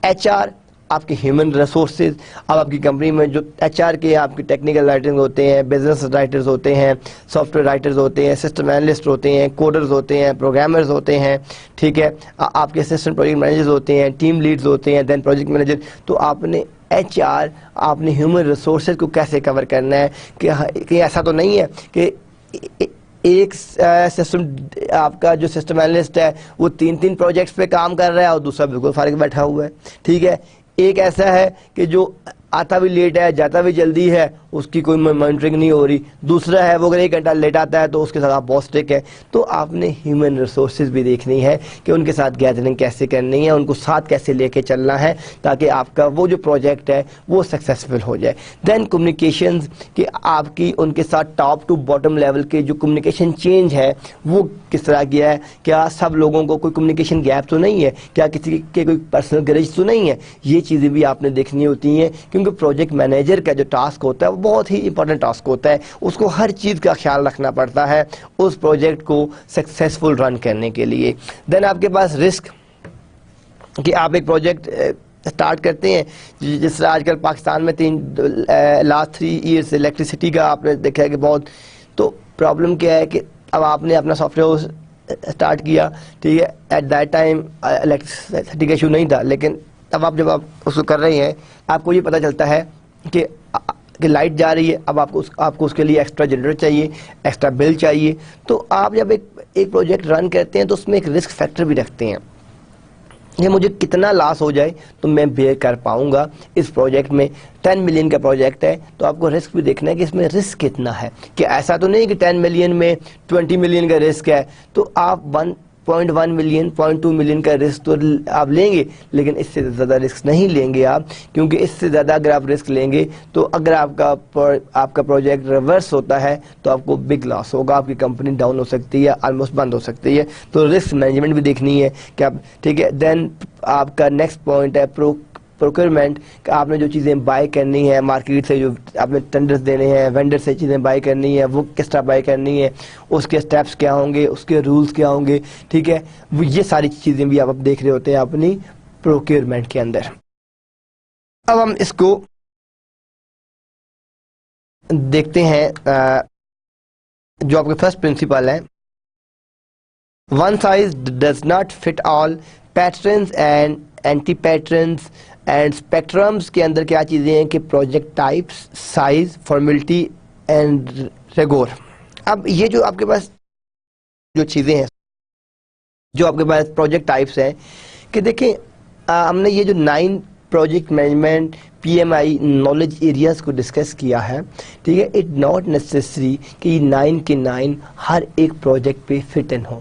ایچ آر آپ کے ہیومن ریسورسز. اب آپ کی کمپنی میں جو ایچ آر کے آپ کے ٹیکنیکل رائٹرز ہوتے ہیں، بزنس رائٹرز ہوتے ہیں، سافٹ ویئر رائٹرز ہوتے ہیں، سسٹم اینالسٹ ہوتے ہیں، کوڈرز ہوتے ہیں، پروگرامرز ہوتے ہیں. ٹھیک ہے، آپ کے اسسٹنٹ پروجیکٹ مینیجرز ہوتے ہیں، ٹیم لیڈز ہوتے ہیں، دین پروجیکٹ مینیجر. تو آپ نے ایچ آر، آپ نے ہیومن ریسورسز کو کیسے کور کرنا ہے کہ ایسا تو نہیں ہے کہ ایک سسٹم آپ کا جو سسٹم اینالسٹ ہے وہ 3 پروجیکٹس پہ کام کر رہا ہے اور دوسرا بالکل فارغ بیٹھا ہوا ہے. ٹھیک ہے، ایک ایسا ہے کہ جو آتا بھی لیٹ ہے، جاتا بھی جلدی ہے، اس کی کوئی مانیٹرنگ نہیں ہو رہی. دوسرا ہے وہ اگر 1 گھنٹہ لیٹ آتا ہے تو اس کے ساتھ آپ بہت اسٹرکٹ ہے. تو آپ نے ہیومن ریسورسز بھی دیکھنی ہے کہ ان کے ساتھ گیدرنگ کیسے کرنی ہے، ان کو ساتھ کیسے لے کے چلنا ہے تاکہ آپ کا وہ جو پروجیکٹ ہے وہ سکسیسفل ہو جائے. دین کمیونیکیشنز، کہ آپ کی ان کے ساتھ ٹاپ ٹو باٹم لیول کے جو کمیونیکیشن چینج ہے وہ کس طرح کیا ہے. کیا سب لوگوں کو کوئی کمیونیکیشن گیپ تو نہیں ہے، کیا کسی کے کوئی پرسنل گرج تو نہیں ہے. یہ چیزیں بھی آپ نے دیکھنی ہوتی ہیں کیونکہ پروجیکٹ مینیجر کا جو ٹاسک ہوتا ہے وہ بہت ہی امپورٹنٹ ٹاسک ہوتا ہے. اس کو ہر چیز کا خیال رکھنا پڑتا ہے اس پروجیکٹ کو سکسیسفل رن کرنے کے لیے. دین آپ کے پاس رسک، کہ آپ ایک پروجیکٹ اسٹارٹ کرتے ہیں، جس طرح آج کل پاکستان میں لاسٹ 3 ایئرس الیکٹریسٹی کا آپ نے دیکھا ہے کہ بہت. تو پرابلم کیا ہے کہ اب آپ نے اپنا سافٹ ویئر اسٹارٹ کیا، ٹھیک ہے، ایٹ دیٹ ٹائم الیکٹریسٹی کا ایشو نہیں تھا، لیکن اب آپ جب آپ اس کو کر رہے ہیں آپ کو یہ پتہ چلتا ہے کہ لائٹ جا رہی ہے. اب آپ کو اس کے لیے ایکسٹرا جنریٹر چاہیے، ایکسٹرا بل چاہیے. تو آپ جب ایک پروجیکٹ رن کرتے ہیں تو اس میں ایک رسک فیکٹر بھی رکھتے ہیں کہ مجھے کتنا لاس ہو جائے تو میں بیئر کر پاؤں گا. اس پروجیکٹ میں 10 ملین کا پروجیکٹ ہے تو آپ کو رسک بھی دیکھنا ہے کہ اس میں رسک کتنا ہے. کہ ایسا تو نہیں کہ 10 ملین میں 20 ملین کا رسک ہے تو آپ 1.1 ملین 0.2 ملین کا رسک تو آپ لیں گے، لیکن اس سے زیادہ رسک نہیں لیں گے آپ. کیونکہ اس سے زیادہ اگر آپ رسک لیں گے تو اگر آپ کا پروجیکٹ ریورس ہوتا ہے تو آپ کو بگ لاس ہوگا، آپ کی کمپنی ڈاؤن ہو سکتی ہے، آلموسٹ بند ہو سکتی ہے. تو رسک مینجمنٹ بھی دیکھنی ہے کہ آپ، ٹھیک ہے. دین آپ کا نیکسٹ پوائنٹ ہے پروکیورمنٹ، کہ آپ نے جو چیزیں بائی کرنی ہے مارکیٹ سے، جو آپ نے ٹینڈرز دینے ہیں، وینڈر سے چیزیں بائی کرنی ہے، وہ کس طرح بائی کرنی ہے، اس کے سٹیپس کیا ہوں گے، اس کے رولز کیا ہوں گے. ٹھیک ہے، یہ ساری چیزیں بھی آپ دیکھ رہے ہوتے ہیں اپنی پروکیورمنٹ کے اندر. اب ہم اس کو دیکھتے ہیں، جو آپ کے فرسٹ پرنسپل ہے، one size does not fit all, patterns and anti patterns and spectrums کے اندر کیا چیزیں ہیں کہ project types, size, formality and rigour. اب یہ جو آپ کے پاس جو چیزیں ہیں، جو آپ کے پاس پروجیکٹ ٹائپس ہیں، کہ دیکھیں ہم نے یہ جو 9 project management PMI knowledge areas کو ڈسکس کیا ہے، ٹھیک ہے. اٹ ناٹ نیسیسری کہ یہ 9 کے 9 ہر ایک پروجیکٹ پہ fit in who.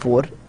4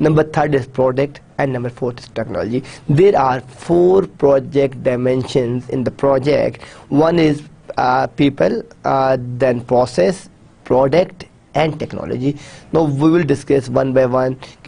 number 3 is product, and number 4 is technology. There are 4 project dimensions in the project. One is people, then process, product, and technology. Now we will discuss one by one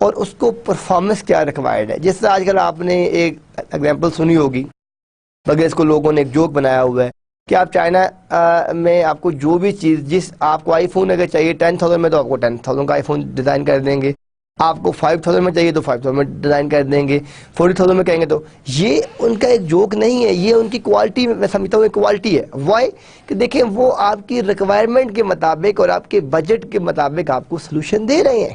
اور اس کو performance کیا required ہے. جس طرح آج کل آپ نے ایک ایگزامپل سنی ہوگی, مگر اس کو لوگوں نے ایک جوک بنایا ہوا ہے کہ آپ چائنا میں آپ کو جو بھی چیز, جس آپ کو آئی فون اگر چاہیے 10,000 میں تو آپ کو 10,000 کا آئی فون ڈیزائن کر دیں گے, آپ کو 5,000 میں چاہیے تو 5,000 میں ڈیزائن کر دیں گے, 40,000 میں کہیں گے. تو یہ ان کا ایک جوک نہیں ہے, یہ ان کی کوالٹی میں سمجھتا ہوں کوالٹی ہے. وائی کہ دیکھیں وہ آپ کی ریکوائرمنٹ کے مطابق اور آپ کے بجٹ کے مطابق آپ کو سلوشن دے رہے ہیں.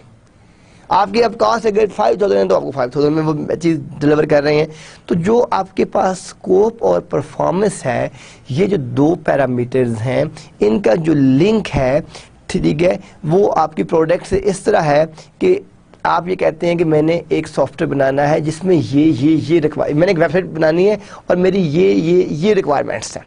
آپ کی اب کاسٹ اگر 5,000 ہے تو آپ کو 5,000 میں وہ چیز ڈلیور کر رہے ہیں. تو جو آپ کے پاس اسکوپ اور پرفارمنس ہے, یہ جو دو پیرامیٹرز ہیں ان کا جو لنک ہے, ٹھیک ہے, وہ آپ کی پروڈکٹ سے اس طرح ہے کہ آپ یہ کہتے ہیں کہ میں نے ایک سافٹ ویئر بنانا ہے جس میں یہ میں نے ایک ویب سائٹ بنانی ہے اور میری یہ ریکوائرمنٹس ہیں.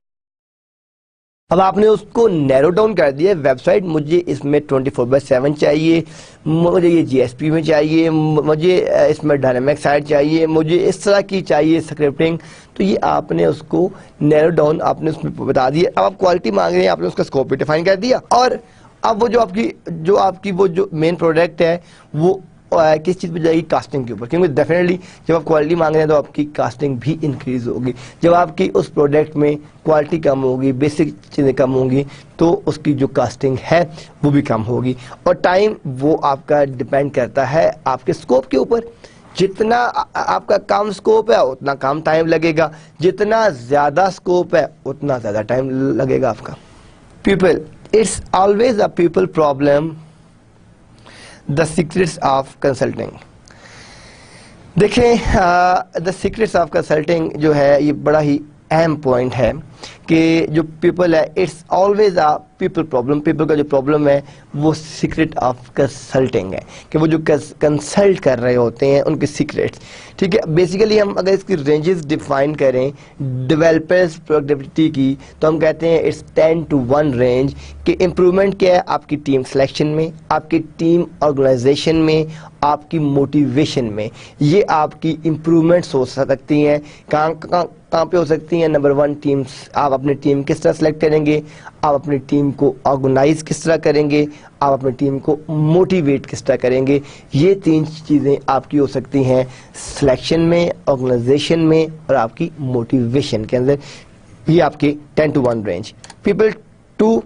اب آپ نے اس کو نیرو ڈاؤن کر دیا, ویب سائٹ مجھے اس میں 24/7 چاہیے, مجھے یہ GSP میں چاہیے, مجھے اس میں ڈائنامک سائٹ چاہیے, مجھے اس طرح کی چاہیے اسکرپٹنگ. تو یہ آپ نے اس کو نیرو ڈاؤن آپ نے اس میں بتا دیا. اب آپ کوالٹی مانگ رہے ہیں, آپ نے اس کا اسکوپ بھی ڈیفائن کر دیا. اور اب وہ جو آپ کی وہ جو مین پروڈکٹ ہے وہ کس چیز پہ جائے گی, کاسٹنگ کے اوپر, کیونکہ ڈیفینیٹلی جب آپ کوالٹی مانگ رہے ہیں تو آپ کی کاسٹنگ بھی انکریز ہوگی. جب آپ کی اس پروڈکٹ میں کوالٹی کم ہوگی, بیسک چیزیں کم ہوں گی, تو اس کی جو کاسٹنگ ہے وہ بھی کم ہوگی. اور ٹائم وہ آپ کا ڈیپینڈ کرتا ہے آپ کے اسکوپ کے اوپر. جتنا آپ کا کم اسکوپ ہے اتنا کم ٹائم لگے گا, جتنا زیادہ اسکوپ ہے اتنا زیادہ ٹائم لگے گا آپ کا. People, it's always a people problem, the secrets of consulting. دیکھیں دا سیکرٹس آف کنسلٹنگ جو ہے یہ بڑا ہی اہم پوائنٹ ہے کہ جو پیپل ہے it's always a people problem. People کا جو پرابلم ہے وہ سیکرٹ آف کنسلٹنگ ہے, کہ وہ جو کنسلٹ کر رہے ہوتے ہیں ان کے سیکرٹس. ٹھیک ہے, بیسیکلی ہم اگر اس کی رینجز ڈیفائن کریں ڈیولپرز پروڈکٹیوٹی کی, تو ہم کہتے ہیں اٹس 10 to 1 رینج. کہ امپرومنٹ کیا ہے آپ کی ٹیم سلیکشن میں, آپ کی ٹیم آرگنائزیشن میں, آپ کی موٹیویشن میں. یہ آپ کی امپرومنٹس ہو سکتی ہیں. کہاں پہ ہو سکتی ہیں؟ نمبر 1 ٹیمز, آپ اپنی ٹیم کس طرح سلیکٹ کریں گے, آپ اپنی ٹیم کو آرگنائز کس طرح کریں گے, آپ اپنی ٹیم کو موٹیویٹ کس طرح کریں گے. یہ 3 چیزیں آپ کی ہو سکتی ہیں سلیکشن میں, آرگنائزیشن میں اور آپ کی موٹیویشن کے اندر. یہ آپ کی 10 to 1 range. People 2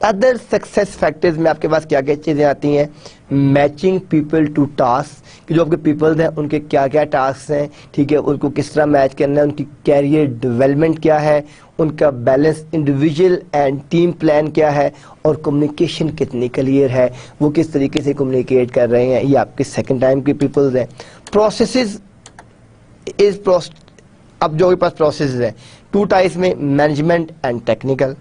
other success factors میں آپ کے پاس کیا کیا چیزیں آتی ہیں؟ میچنگ پیپل ٹو ٹاسک, کہ جو آپ کے پیپلز ہیں ان کے کیا کیا ٹاسک ہیں, ٹھیک ہے, ان کو کس طرح میچ کرنا ہے, ان کی کیریئر ڈیولپمنٹ کیا ہے, ان کا balance individual and team plan کیا ہے, اور کمیونیکیشن کتنی کلیئر ہے, وہ کس طریقے سے کمیونیکیٹ کر رہے ہیں. یہ آپ کے سیکنڈ ٹائم کے پیپلز ہیں. پروسیسز اب جو آپ کے پاس پروسیسز ہیں 2 ٹائپس میں, مینجمنٹ اینڈ ٹیکنیکل.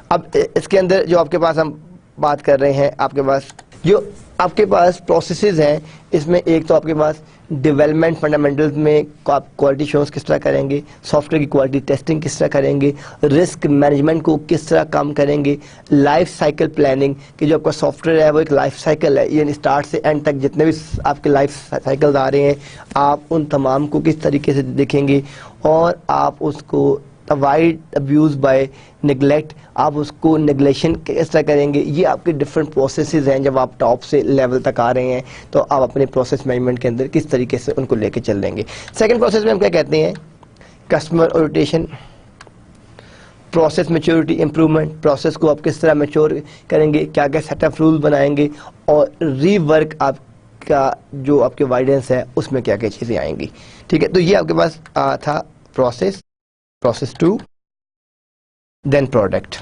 اب اس کے اندر جو آپ کے پاس ہم بات کر رہے ہیں, آپ کے پاس جو آپ کے پاس پروسیسز ہیں, اس میں ایک تو آپ کے پاس ڈیولپمنٹ فنڈامنٹلز میں آپ کوالٹی شورنس کس طرح کریں گے, سافٹ ویئر کی کوالٹی ٹیسٹنگ کس طرح کریں گے, رسک مینجمنٹ کو کس طرح کام کریں گے, لائف سائیکل پلاننگ, کہ جو آپ کا سافٹ ویئر ہے وہ ایک لائف سائیکل ہے, یعنی اسٹارٹ سے اینڈ تک جتنے بھی آپ کے لائف سائیکلز آ رہے ہیں آپ ان تمام کو کس طریقے سے دیکھیں گے, اور آپ اس کو اوائڈ ابیوز بائی نگلیکٹ, آپ اس کو نگلیشن کس طرح کریں گے. یہ آپ کے ڈفرینٹ پروسیسز ہیں. جب آپ ٹاپ سے لیول تک آ رہے ہیں تو آپ اپنے پروسیس مینجمنٹ کے اندر کس طریقے سے ان کو لے کے چل دیں گے. سیکنڈ پروسیس میں ہم کیا کہتے ہیں؟ Customer orientation, process maturity improvement, process کو آپ کس طرح میچور کریں گے, کیا کیا سیٹ آف رول بنائیں گے, اور ری ورک آپ کا جو آپ کے وائڈنس ہے اس میں کیا کیا چیزیں آئیں گی. ٹھیک ہے, تو یہ آپ کے پاس تھا process 2, then product.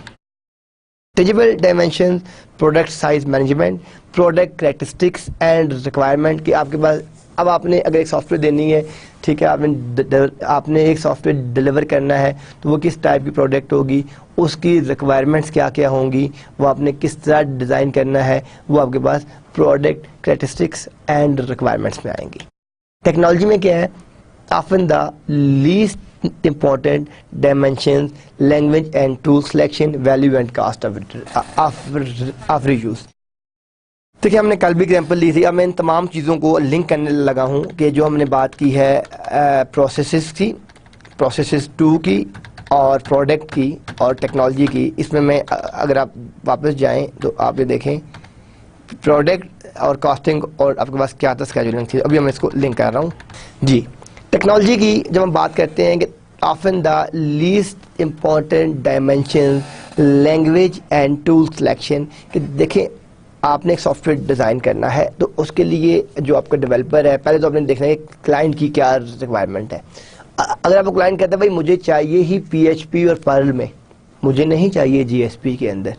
Tangible dimensions, product size management, product characteristics and requirement. کہ آپ کے پاس اب آپ نے اگر ایک سافٹ ویئر دینی ہے, ٹھیک ہے, آپ نے ایک سافٹ ویئر ڈیلیور کرنا ہے, تو وہ کس ٹائپ کی پروڈکٹ ہوگی, اس کی ریکوائرمنٹس کیا کیا ہوں گی, وہ آپ نے کس طرح ڈیزائن کرنا ہے, وہ آپ کے پاس پروڈکٹ characteristics and requirements میں آئیں گی. ٹیکنالوجی میں کیا ہے؟ often the least important dimensions, language and tool selection, value and cost of reuse. دیکھیں ہم نے کل بھی ایگزامپل لی تھی. اب میں ان تمام چیزوں کو لنک کرنے لگا ہوں کہ جو ہم نے بات کی ہے پروسیسز کی, پروسیسز 2 کی, اور پروڈکٹ کی, اور ٹیکنالوجی کی. اس میں اگر آپ واپس جائیں تو آپ یہ دیکھیں پروڈکٹ اور کاسٹنگ اور آپ کے پاس کیا تھا اسکیجولنگ تھی. ابھی میں اس کو لنک کر رہا ہوں. جی ٹیکنالوجی کی جب ہم بات کرتے ہیں کہ often the least important dimension language and tool selection, کہ دیکھیں آپ نے ایک سافٹ ویئر ڈیزائن کرنا ہے تو اس کے لیے جو آپ کا ڈیولپر ہے پہلے تو آپ نے دیکھنا ہے کہ کلائنٹ کی کیا ریکوائرمنٹ ہے. اگر آپ کو کلائنٹ کہتا ہے بھائی مجھے چاہیے ہی پی ایچ پی اور پرل میں, مجھے نہیں چاہیے جی ایس پی کے اندر,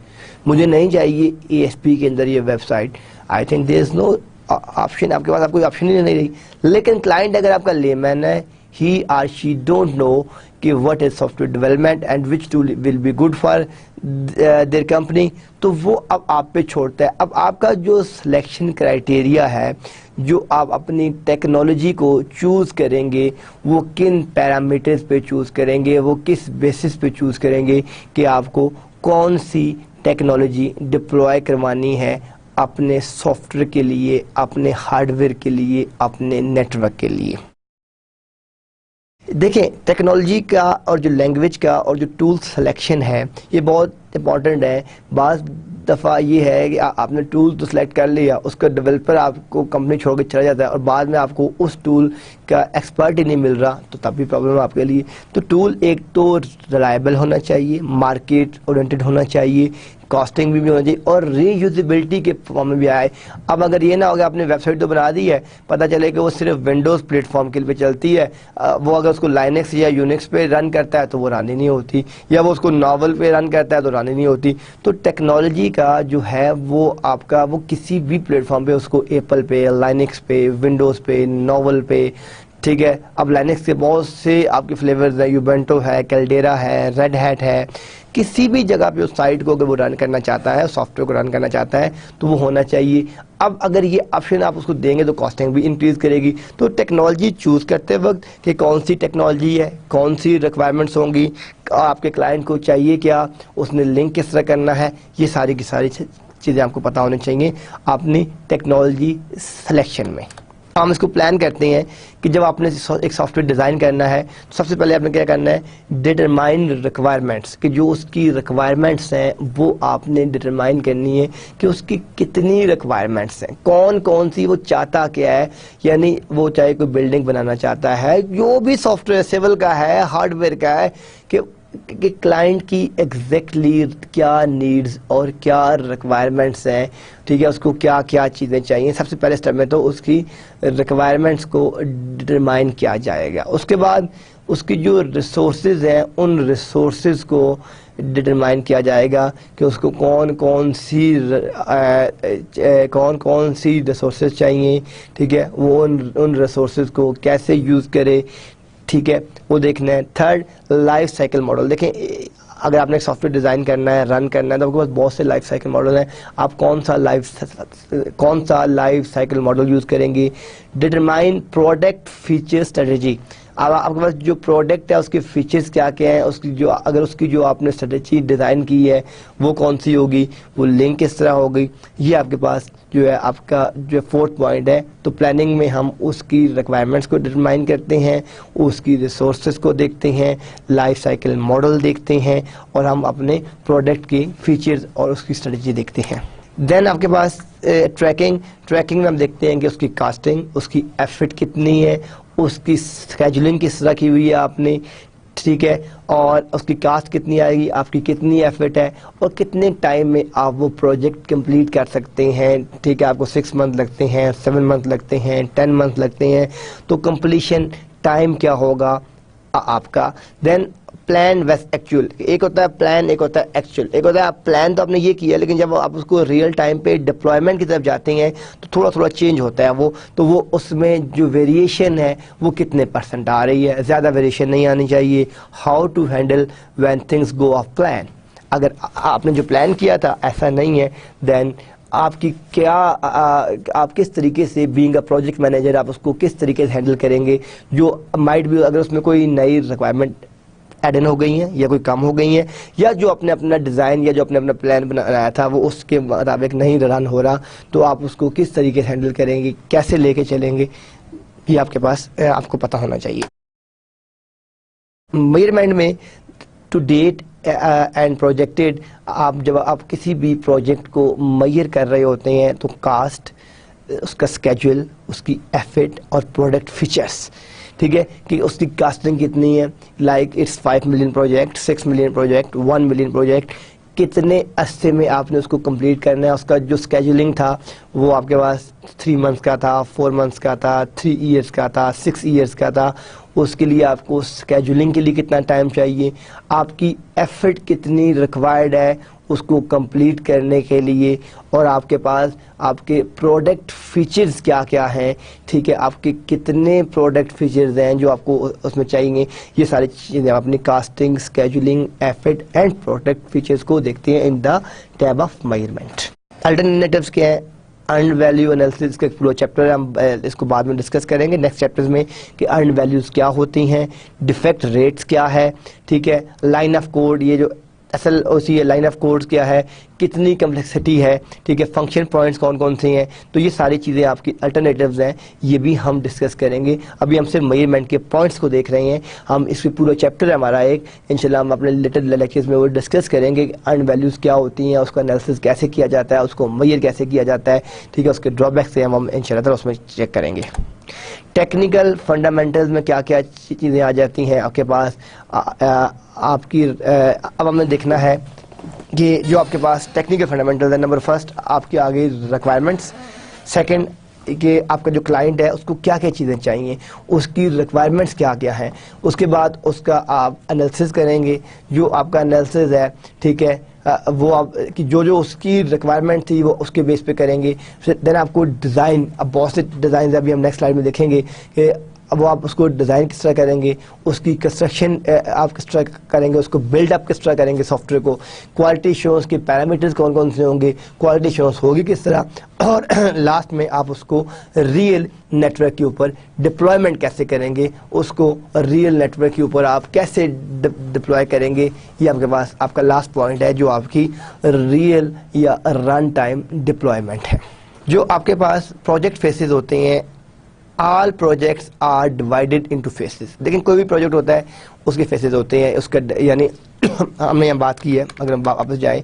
مجھے نہیں چاہیے اے ایس پی کے اندر یہ website, I think there is no option, آپ کے پاس آپ کوئی آپشن ہی نہیں رہی. لیکن کلائنٹ اگر آپ کا لے مین ہے, he or she don't know کہ what is software development and which tool will be good for their company, تو وہ اب آپ پہ چھوڑتا ہے. اب آپ کا جو سلیکشن کرائٹیریا ہے, جو آپ اپنی ٹیکنالوجی کو چوز کریں گے, وہ کن پیرامیٹرز پہ چوز کریں گے, وہ کس بیسس پہ چوز کریں گے کہ آپ کو کون سی ٹیکنالوجی ڈپلوائے کروانی ہے اپنے سافٹ ویئر کے لیے, اپنے ہارڈ ویئر کے لیے, اپنے نیٹ ورک کے لیے. دیکھیں ٹیکنالوجی کا اور جو لینگویج کا اور جو ٹول سلیکشن ہے یہ بہت امپورٹنٹ ہے. بعض دفعہ یہ ہے کہ آپ نے ٹول تو سلیکٹ کر لیا, اس کا ڈیولپر آپ کو کمپنی چھوڑ کے چلا جاتا ہے اور بعد میں آپ کو اس ٹول کا ایکسپرٹ ہی نہیں مل رہا, تو تب بھی پرابلم ہے آپ کے لیے. تو ٹول ایک تو ریلائبل ہونا چاہیے, مارکیٹ اورینٹڈ ہونا چاہیے, کاسٹنگ بھی ہونا چاہیے اور ری یوزیبلٹی کے فارم میں بھی آئے. اب اگر یہ نہ ہو کہ آپ نے ویب سائٹ تو بنا دی ہے, پتہ چلے کہ وہ صرف ونڈوز پلیٹ فارم کے لیے چلتی ہے, وہ اگر اس کو لائنکس یا یونکس پہ رن کرتا ہے تو وہ رن ہی نہیں ہوتی, یا وہ اس کو ناول پہ رن کرتا ہے تو رن ہی نہیں ہوتی. تو ٹیکنالوجی کا جو ہے وہ آپ کا وہ کسی بھی پلیٹ فارم پہ, اس کو ایپل پہ, لائنکس پہ, ونڈوز پہ, ناول پہ, ٹھیک ہے. اب لائنکس کے بہت سے آپ کے فلیورز ہیں, یوبنٹو ہے, کیلڈیرا ہے, ریڈ ہیٹ ہے, کسی بھی جگہ پہ اس سائٹ کو اگر وہ رن کرنا چاہتا ہے, سافٹ ویئر کو رن کرنا چاہتا ہے تو وہ ہونا چاہیے. اب اگر یہ آپشن آپ اس کو دیں گے تو کاسٹنگ بھی انکریز کرے گی. تو ٹیکنالوجی چوز کرتے وقت کہ کون سی ٹیکنالوجی ہے, کون سی ریکوائرمنٹس ہوں گی, آپ کے کلائنٹ کو چاہیے کیا, اس نے لنک کس طرح کرنا ہے, یہ ساری کی ساری چیزیں آپ کو پتہ ہونی چاہیے اپنی ٹیکنالوجی سلیکشن میں. ہم اس کو پلان کرتے ہیں کہ جب آپ نے ایک سافٹ ویئر ڈیزائن کرنا ہے تو سب سے پہلے آپ نے کیا کرنا ہے, ڈیٹرمائن ریکوائرمنٹس, کہ جو اس کی ریکوائرمنٹس ہیں وہ آپ نے ڈیٹرمائن کرنی ہے کہ اس کی کتنی ریکوائرمنٹس ہیں, کون کون سی وہ چاہتا کیا ہے. یعنی وہ چاہے کوئی بلڈنگ بنانا چاہتا ہے, جو بھی سافٹ ویئر سول کا ہے, ہارڈ ویئر کا ہے, کہ کلائنٹ کی ایگزیکٹلی کیا نیڈز اور کیا ریکوائرمنٹس ہیں, ٹھیک ہے, اس کو کیا کیا چیزیں چاہیے. سب سے پہلے اسٹیپ میں تو اس کی ریکوائرمنٹس کو ڈٹرمائن کیا جائے گا. اس کے بعد اس کی جو ریسورسز ہیں ان ریسورسز کو ڈٹرمائن کیا جائے گا کہ اس کو کون کون سی ریسورسز چاہیے, ٹھیک ہے, وہ ان ریسورسز کو کیسے یوز کرے, ٹھیک ہے, وہ دیکھنا ہے. Third, life cycle model. دیکھیں اگر آپ نے ایک سافٹ ویئر ڈیزائن کرنا ہے, رن کرنا ہے, تو آپ کے پاس بہت سے لائف سائیکل ماڈل ہیں, آپ کون سا لائف سائیکل ماڈل یوز کریں گے. Determine product feature strategy. اب آپ کے پاس جو پروڈکٹ ہے اس کے فیچرز کیا کیا ہیں, اس کی جو اگر اس کی جو آپ نے اسٹریٹجی ڈیزائن کی ہے وہ کون سی ہوگی, وہ لنک کس طرح ہوگی. یہ آپ کے پاس جو ہے آپ کا جو فورتھ پوائنٹ ہے. تو پلاننگ میں ہم اس کی ریکوائرمنٹس کو ڈٹرمائن کرتے ہیں, اس کی ریسورسز کو دیکھتے ہیں, لائف سائیکل ماڈل دیکھتے ہیں, اور ہم اپنے پروڈکٹ کی فیچرز اور اس کی اسٹریٹجی دیکھتے ہیں. دین آپ کے پاس ٹریکنگ میں ہم دیکھتے ہیں کہ اس کی کاسٹنگ, اس کی ایفٹ کتنی ہے, اس کی اسکیجولنگ کس طرح کی ہوئی ہے آپ نے, ٹھیک ہے, اور اس کی کاسٹ کتنی آئے گی, آپ کی کتنی ایفٹ ہے, اور کتنے ٹائم میں آپ وہ پروجیکٹ کمپلیٹ کر سکتے ہیں. ٹھیک ہے, آپ کو 6 منتھ لگتے ہیں, 7 منتھ لگتے ہیں, 10 منتھ لگتے ہیں, تو کمپلیشن ٹائم کیا ہوگا آپ کا. دین پلان ویس ایکچوئل. ایک ہوتا ہے پلان, ایک ہوتا ہے ایکچوئل. ایک ہوتا ہے پلان تو آپ نے یہ کیا, لیکن جب آپ اس کو ریئل ٹائم پہ ڈپلائمنٹ کی طرف جاتے ہیں تو تھوڑا تھوڑا چینج ہوتا ہے وہ, تو وہ اس میں جو ویریشن ہے وہ کتنے % آ رہی ہے. زیادہ ویریشن نہیں آنی چاہیے. How to handle when things go off plan. اگر آپ نے جو پلان کیا تھا ایسا نہیں ہے, دین آپ کی کیا آپ کس طریقے سے بینگ اے پروجیکٹ مینیجر آپ اس کو کس طریقے سے ہینڈل کریں گے. جو مائٹ بھی اگر اس میں کوئی نئی ریکوائرمنٹ ایڈ ان ہو گئی ہیں یا کوئی کم ہو گئی ہیں, یا جو اپنے اپنا ڈیزائن یا جو اپنے اپنا پلان بنایا تھا وہ اس کے مطابق نہیں رن ہو رہا, تو آپ اس کو کس طریقے سے ہینڈل کریں گے, کیسے لے کے چلیں گے, یہ آپ کے پاس آپ کو پتہ ہونا چاہیے. میجرمنٹ میں ٹو ڈیٹ اینڈ پروجیکٹڈ, آپ جب آپ کسی بھی پروجیکٹ کو میئر کر رہے ہوتے ہیں تو کاسٹ, اس کا اسکیجول، اس کی ایفٹ اور پروڈکٹ فیچرس، ٹھیک ہے، کہ اس کی کاسٹنگ کتنی ہے، like it's 5 million project, 6 million project, 1 million project, کتنے عرصے میں آپ نے اس کو کمپلیٹ کرنا ہے. اس کا جو اسکیجولنگ تھا وہ آپ کے پاس 3 منتھس کا تھا، 4 منتھس کا تھا، 3 ایئرس کا تھا، 6 ایئرس کا تھا. اس کے لیے آپ کو اسکیجولنگ کے لیے کتنا ٹائم چاہیے، آپ کی ایفرٹ کتنی ریکوائرڈ ہے اس کو کمپلیٹ کرنے کے لیے، اور آپ کے پاس آپ کے پروڈکٹ فیچرز کیا کیا ہیں، ٹھیک ہے، آپ کے کتنے پروڈکٹ فیچرز ہیں جو آپ کو اس میں چاہیے. یہ ساری چیزیں اپنی costing, scheduling, effort and product features کو دیکھتے ہیں in the tab of measurement. Alternatives کیا ہیں؟ ارنڈ ویلیو انالیسس کا پورا چیپٹر ہے، ہم اس کو بعد میں ڈسکس کریں گے نیکسٹ چیپٹرز میں کہ ارنڈ ویلیوز کیا ہوتی ہیں، ڈیفیکٹ ریٹس کیا ہے، ٹھیک ہے، لائن آف کوڈ، یہ جو اصل اسی ہے لائن آف کوڈز کیا ہے، کتنی کمپلیکسٹی ہے، ٹھیک ہے، فنکشن پوائنٹس کون کون سے ہیں. تو یہ ساری چیزیں آپ کی الٹرنیٹیوز ہیں، یہ بھی ہم ڈسکس کریں گے. ابھی ہم صرف میجرمنٹ کے پوائنٹس کو دیکھ رہے ہیں، ہم اس میں پورا چیپٹر ہے ہمارا ایک، انشاءاللہ ہم اپنے لیٹر لیکچرز میں وہ ڈسکس کریں گے کہ ارن ویلیوز کیا ہوتی ہیں، اس کا انالیسس کیسے کیا جاتا ہے، اس کو میجر کیسے کیا جاتا ہے، ٹھیک ہے، اس کے ڈرا بیکس سے ہم انشاءاللہ تعالیٰ اس میں چیک کریں گے. ٹیکنیکل فنڈامنٹلز میں کیا کیا چیزیں آ جاتی ہیں آپ کے پاس، آپ کی اب ہمیں دیکھنا ہے کہ جو آپ کے پاس ٹیکنیکل فنڈامنٹلز ہے. نمبر فرسٹ آپ کے آگے ریکوائرمنٹس، سیکنڈ کہ آپ کا جو کلائنٹ ہے اس کو کیا کیا چیزیں چاہیے، اس کی ریکوائرمنٹس کیا کیا ہیں، اس کے بعد اس کا آپ انالیسس کریں گے. جو آپ کا انالیسس ہے، ٹھیک ہے، وہ آپ کی جو اس کی ریکوائرمنٹ تھی وہ اس کے بیس پہ کریں گے. دین آپ کو ڈیزائن، اب بہت سے ڈیزائنز ابھی ہم نیکسٹ سلائڈ میں دیکھیں گے کہ اب وہ آپ اس کو ڈیزائن کس طرح کریں گے، اس کی کنسٹرکشن آپ کس طرح کریں گے، اس کو بلڈ اپ کس طرح کریں گے سافٹ ویئر کو، کوالٹی شورنس کے پیرامیٹرز کون کون سے ہوں گے، کوالٹی شورنس ہوگی کس طرح، اور لاسٹ میں آپ اس کو ریئل نیٹ ورک کے اوپر ڈپلوائمنٹ کیسے کریں گے، اس کو ریئل نیٹ ورک کے اوپر آپ کیسے ڈپلوائے کریں گے. یہ آپ کے پاس آپ کا لاسٹ پوائنٹ ہے جو آپ کی ریئل یا رن ٹائم ڈپلوائمنٹ ہے. جو آپ کے پاس پروجیکٹ فیسز ہوتے ہیں، all projects are divided into phases. لیکن کوئی بھی پروجیکٹ ہوتا ہے اس کے فیسز ہوتے ہیں، اس کا یعنی ہم نے یہاں بات کی ہے، اگر ہم واپس جائیں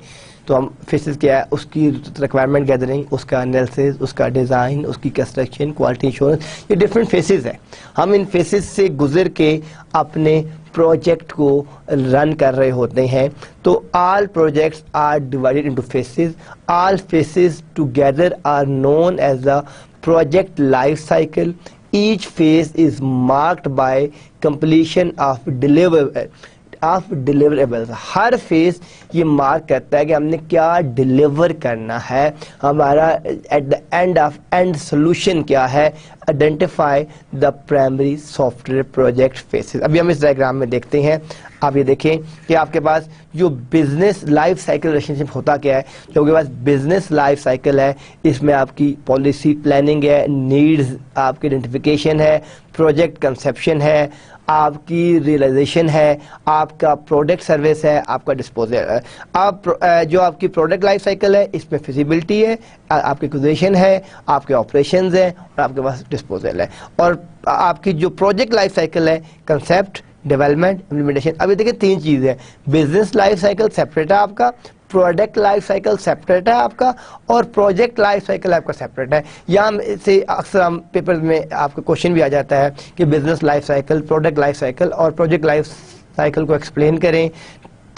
تو ہم فیسز کیا ہے، اس کی ریکوائرمنٹ گیدرنگ، اس کا انالیسس، اس کا ڈیزائن، اس کی کنسٹرکشن، کوالٹی انشورنس، یہ ڈفرینٹ فیسز ہیں. ہم ان فیسز سے گزر کے اپنے پروجیکٹ کو رن کر رہے ہوتے ہیں. تو all projects are divided into phases. All phases together are known as the project life cycle. Each phase is marked by completion of deliverables. Hare phase یہ مارک کرتا ہے کہ ہم نے کیا ڈیلیور کرنا ہے، ہمارا at the end of end solution کیا ہے. Identify the primary software project phases. ابھی ہم اس ڈائیگرام میں دیکھتے ہیں. آپ یہ دیکھیں کہ آپ کے پاس جو بزنس لائف سائیکل ریلیشن شپ ہوتا کیا ہے، جو آپ کے پاس بزنس لائف سائیکل ہے، اس میں آپ کی پالیسی پلاننگ ہے، نیڈز آپ کی آئیڈینٹیفیکیشن ہے، پروجیکٹ کنسیپشن ہے، آپ کی ریئلائزیشن ہے، آپ کا پروڈکٹ سروس ہے، آپ کا ڈسپوزل ہے. آپ جو آپ کی پروڈکٹ لائف سائیکل ہے اس میں فیزیبلٹی ہے، آپ کی ایکوزیشن ہے، آپ کے آپریشنز ہیں، اور آپ کے پاس ڈسپوزل ہے. اور آپ کی جو پروجیکٹ لائف سائیکل ہے، کنسیپٹ، ڈیولپمنٹ، امپلیمنٹیشن. ابھی دیکھیں 3 چیزیں، بزنس لائف سائیکل سیپریٹ ہے آپ کا، پروڈکٹ لائف سائیکل سیپریٹ ہے آپ کا، اور پروجیکٹ لائف سائیکل آپ کا سیپریٹ ہے. یہاں سے اکثر ہم پیپر میں آپ کا کوشچن بھی آ جاتا ہے کہ business life cycle, product life cycle اور پروجیکٹ لائف سائیکل کو ایکسپلین کریں،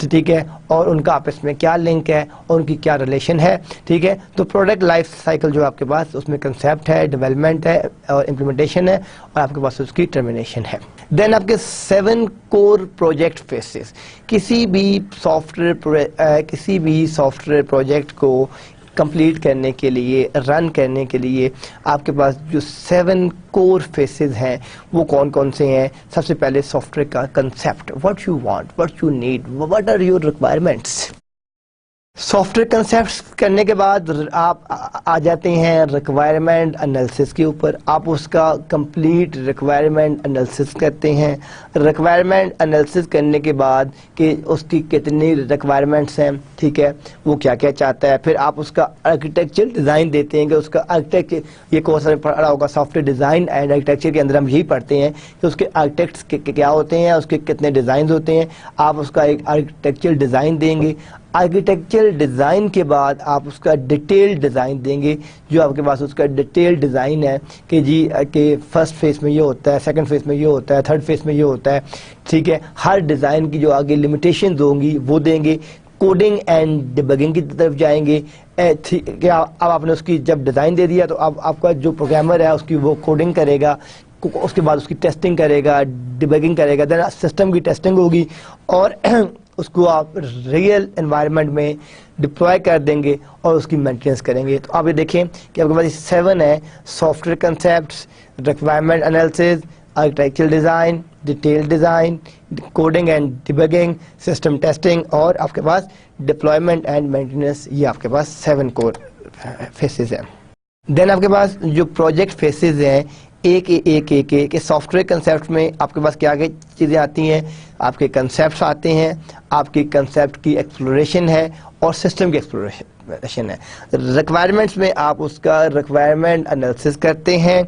ٹھیک ہے، اور ان کا آپس میں کیا لنک ہے اور ان کی کیا ریلیشن ہے. ٹھیک ہے، تو پروڈکٹ لائف سائیکل جو آپ کے پاس اس میں کنسیپٹ ہے، ڈیولپمنٹ ہے اور امپلیمنٹیشن ہے، اور آپ کے پاس اس کی ٹرمینیشن ہے. دین آپ کے 7 کور پروجیکٹ فیسز. کسی بھی سافٹ ویئر پروجیکٹ کو کمپلیٹ کرنے کے لیے، رن کرنے کے لیے آپ کے پاس جو 7 کور فیسز ہیں وہ کون کون سے ہیں؟ سب سے پہلے سافٹ ویئر کا concept, what you want, what you need, what are your requirements. Software concepts کرنے کے بعد آپ آ جاتے ہیں ریکوائرمنٹ انالیسس کے اوپر. آپ اس کا کمپلیٹ ریکوائرمنٹ انالیسس کرتے ہیں. ریکوائرمنٹ انالیسس کرنے کے بعد کہ اس کی کتنی ریکوائرمنٹس ہیں، ٹھیک ہے، وہ کیا کیا چاہتا ہے، پھر آپ اس کا آرکیٹیکچر ڈیزائن دیتے ہیں کہ اس کا آرکیٹیکچر، یہ کورس میں پڑھا ہوگا soft where design and architecture کے اندر ہم یہی پڑھتے ہیں کہ اس کے آرکیٹیکٹس کیا ہوتے ہیں، اس کے کتنے ڈیزائنز ہوتے ہیں. آپ اس کا ایک آرکیٹیکچر ڈیزائن دیں گے. آرکیٹیکچر ڈیزائن کے بعد آپ اس کا ڈیٹیل ڈیزائن دیں گے، جو آپ کے پاس اس کا ڈیٹیل ڈیزائن ہے کہ جی کہ فرسٹ فیس میں یہ ہوتا ہے، سیکنڈ فیس میں یہ ہوتا ہے، تھرڈ فیس میں یہ ہوتا ہے، ٹھیک ہے. ہر ڈیزائن کی جو آگے لمیٹیشنز ہوں گی وہ دیں گے. کوڈنگ اینڈ ڈیبگنگ کی طرف جائیں گے کہ اب آپ نے اس کی جب ڈیزائن دے دیا تو اب آپ کا جو پروگرامر ہے اس کی وہ کوڈنگ کرے گا، اس کے بعد اس کی ٹیسٹنگ کرے گا، ڈیبگنگ کرے گا، دین سسٹم کی ٹیسٹنگ ہوگی اور اس کو آپ ریئل انوائرمنٹ میں ڈپلوائے کر دیں گے اور اس کی مینٹیننس کریں گے. تو آپ یہ دیکھیں کہ آپ کے پاس 7 ہے: soft where concepts, requirement analysis, architecture design, detail design, coding and debugging, system testing اور آپ کے پاس ڈپلائمنٹ اینڈ مینٹیننس. یہ آپ کے پاس 7 کور فیسز ہیں. دین آپ کے پاس جو پروجیکٹ فیسز ہیں ایک کہ سافٹ ویئر کنسیپٹ میں آپ کے پاس کیا کیا چیزیں آتی ہیں، آپ کے کنسیپٹس آتے ہیں، آپ کی کنسیپٹ کی ایکسپلوریشن ہے اور سسٹم کی ایکسپلوریشن ہے. ریکوائرمنٹس میں آپ اس کا ریکوائرمنٹ انالیسس کرتے ہیں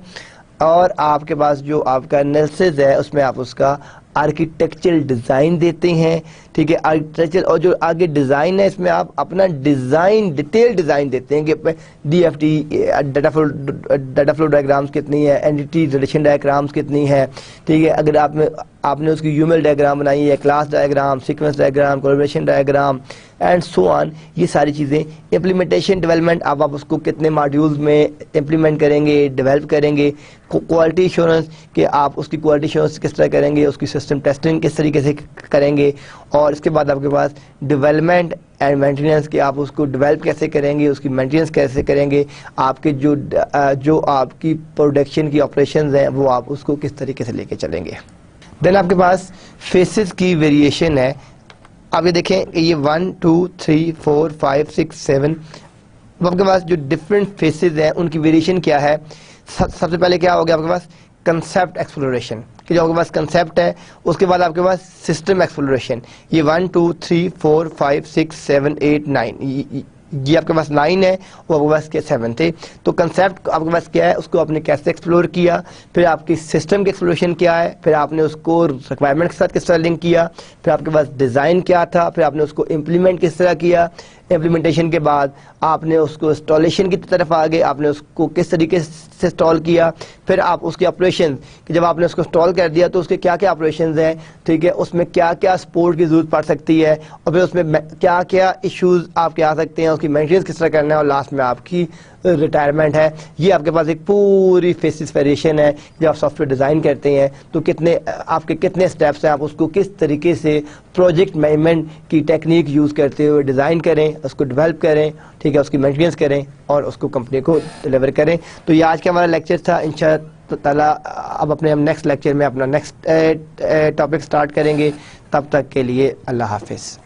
اور آپ کے پاس جو آپ کا انالیسس ہے اس میں آپ اس کا آرکیٹیکچر ڈیزائن دیتے ہیں، ٹھیک ہے. آرکیٹیکچر اور جو آگے ڈیزائن ہے اس میں آپ اپنا ڈیزائن ڈیٹیل ڈیزائن دیتے ہیں کہ D F T data flow diagrams کتنی ہے، اینٹی ریلیشن ڈائیگرامس کتنی ہے، ٹھیک ہے. اگر آپ نے اس کی یومل ڈائیگرام بنائی ہے، class diagram, sequence diagram, collaboration diagram and so on, یہ ساری چیزیں. امپلیمنٹیشن ڈیولپمنٹ آپ اس کو کتنے ماڈیولز میں امپلیمنٹ کریں گے، ڈیولپ کریں گے. کوالٹی ایشورنس کہ آپ اس کی کوالٹی ایشورنس کس طرح کریں گے، اس کی سسٹم ٹیسٹنگ کس طریقے سے کریں گے. اور اس کے بعد آپ کے پاس ڈیولپمنٹ اینڈ مینٹیننس کہ آپ اس کو ڈیولپ کیسے کریں گے، اس کی مینٹیننس کیسے کریں گے، آپ کے جو آپ کی پروڈکشن کی آپریشنز ہیں وہ آپ اس کو کس طریقے سے لے کے چلیں گے. دین آپ کے پاس فیسز کی ویریشن ہے. آپ یہ دیکھیں کہ یہ 1 2 3 4 5 6 7 آپ کے پاس جو ڈفرینٹ فیسز ہیں ان کی ویریشن کیا ہے. سب سے پہلے کیا ہوگا آپ کے پاس کنسیپٹ ایکسپلوریشن کہ جو آپ کے پاس کنسیپٹ ہے، اس کے بعد آپ کے پاس سسٹم ایکسپلوریشن. یہ 1 2 3 4 5 6 7 8 9 یہ آپ کے پاس 9 ہے اور آپ کے پاس کے 7 تھے. تو کنسیپٹ آپ کے پاس کیا ہے، اس کو آپ نے کیسے ایکسپلور کیا، پھر آپ کی سسٹم کی ایکسپلوریشن کیا ہے، پھر آپ نے اس کو ریکوائرمنٹ کے ساتھ کس طرح لنک کیا، پھر آپ کے پاس ڈیزائن کیا تھا، پھر آپ نے اس کو امپلیمنٹ کس طرح کیا. امپلیمنٹیشن کے بعد آپ نے اس کو انسٹالیشن کی طرف آگے آپ نے اس کو کس طریقے سے انسٹال کیا، پھر آپ اس کے آپریشن کہ جب آپ نے اس کو انسٹال کر دیا تو اس کے کیا کیا آپریشنز ہیں، ٹھیک ہے، اس میں کیا کیا سپورٹ کی ضرورت پڑ سکتی ہے اور پھر اس میں کیا کیا ایشوز آپ کے آ سکتے ہیں، اس کی مینٹیننس کس طرح کرنا ہے اور لاسٹ میں آپ کی ریٹائرمنٹ ہے. یہ آپ کے پاس ایک پوری فیسز ویریشن ہے. جب آپ سافٹ ویئر ڈیزائن کرتے ہیں تو آپ کے کتنے اسٹیپس ہیں، آپ اس کو کس طریقے سے پروجیکٹ مینجمنٹ کی ٹیکنیک یوز کرتے ہوئے ڈیزائن کریں، اس کو ڈیولپ کریں، ٹھیک ہے، اس کی مینٹیننس کریں اور اس کو کمپنی کو ڈیلیور کریں. تو یہ آج کا ہمارا لیکچر تھا. انشاءاللہ تعالیٰ اب ہم نیکسٹ لیکچر میں اپنا نیکسٹ ٹاپک سٹارٹ کریں گے. تب تک کے لیے اللہ حافظ.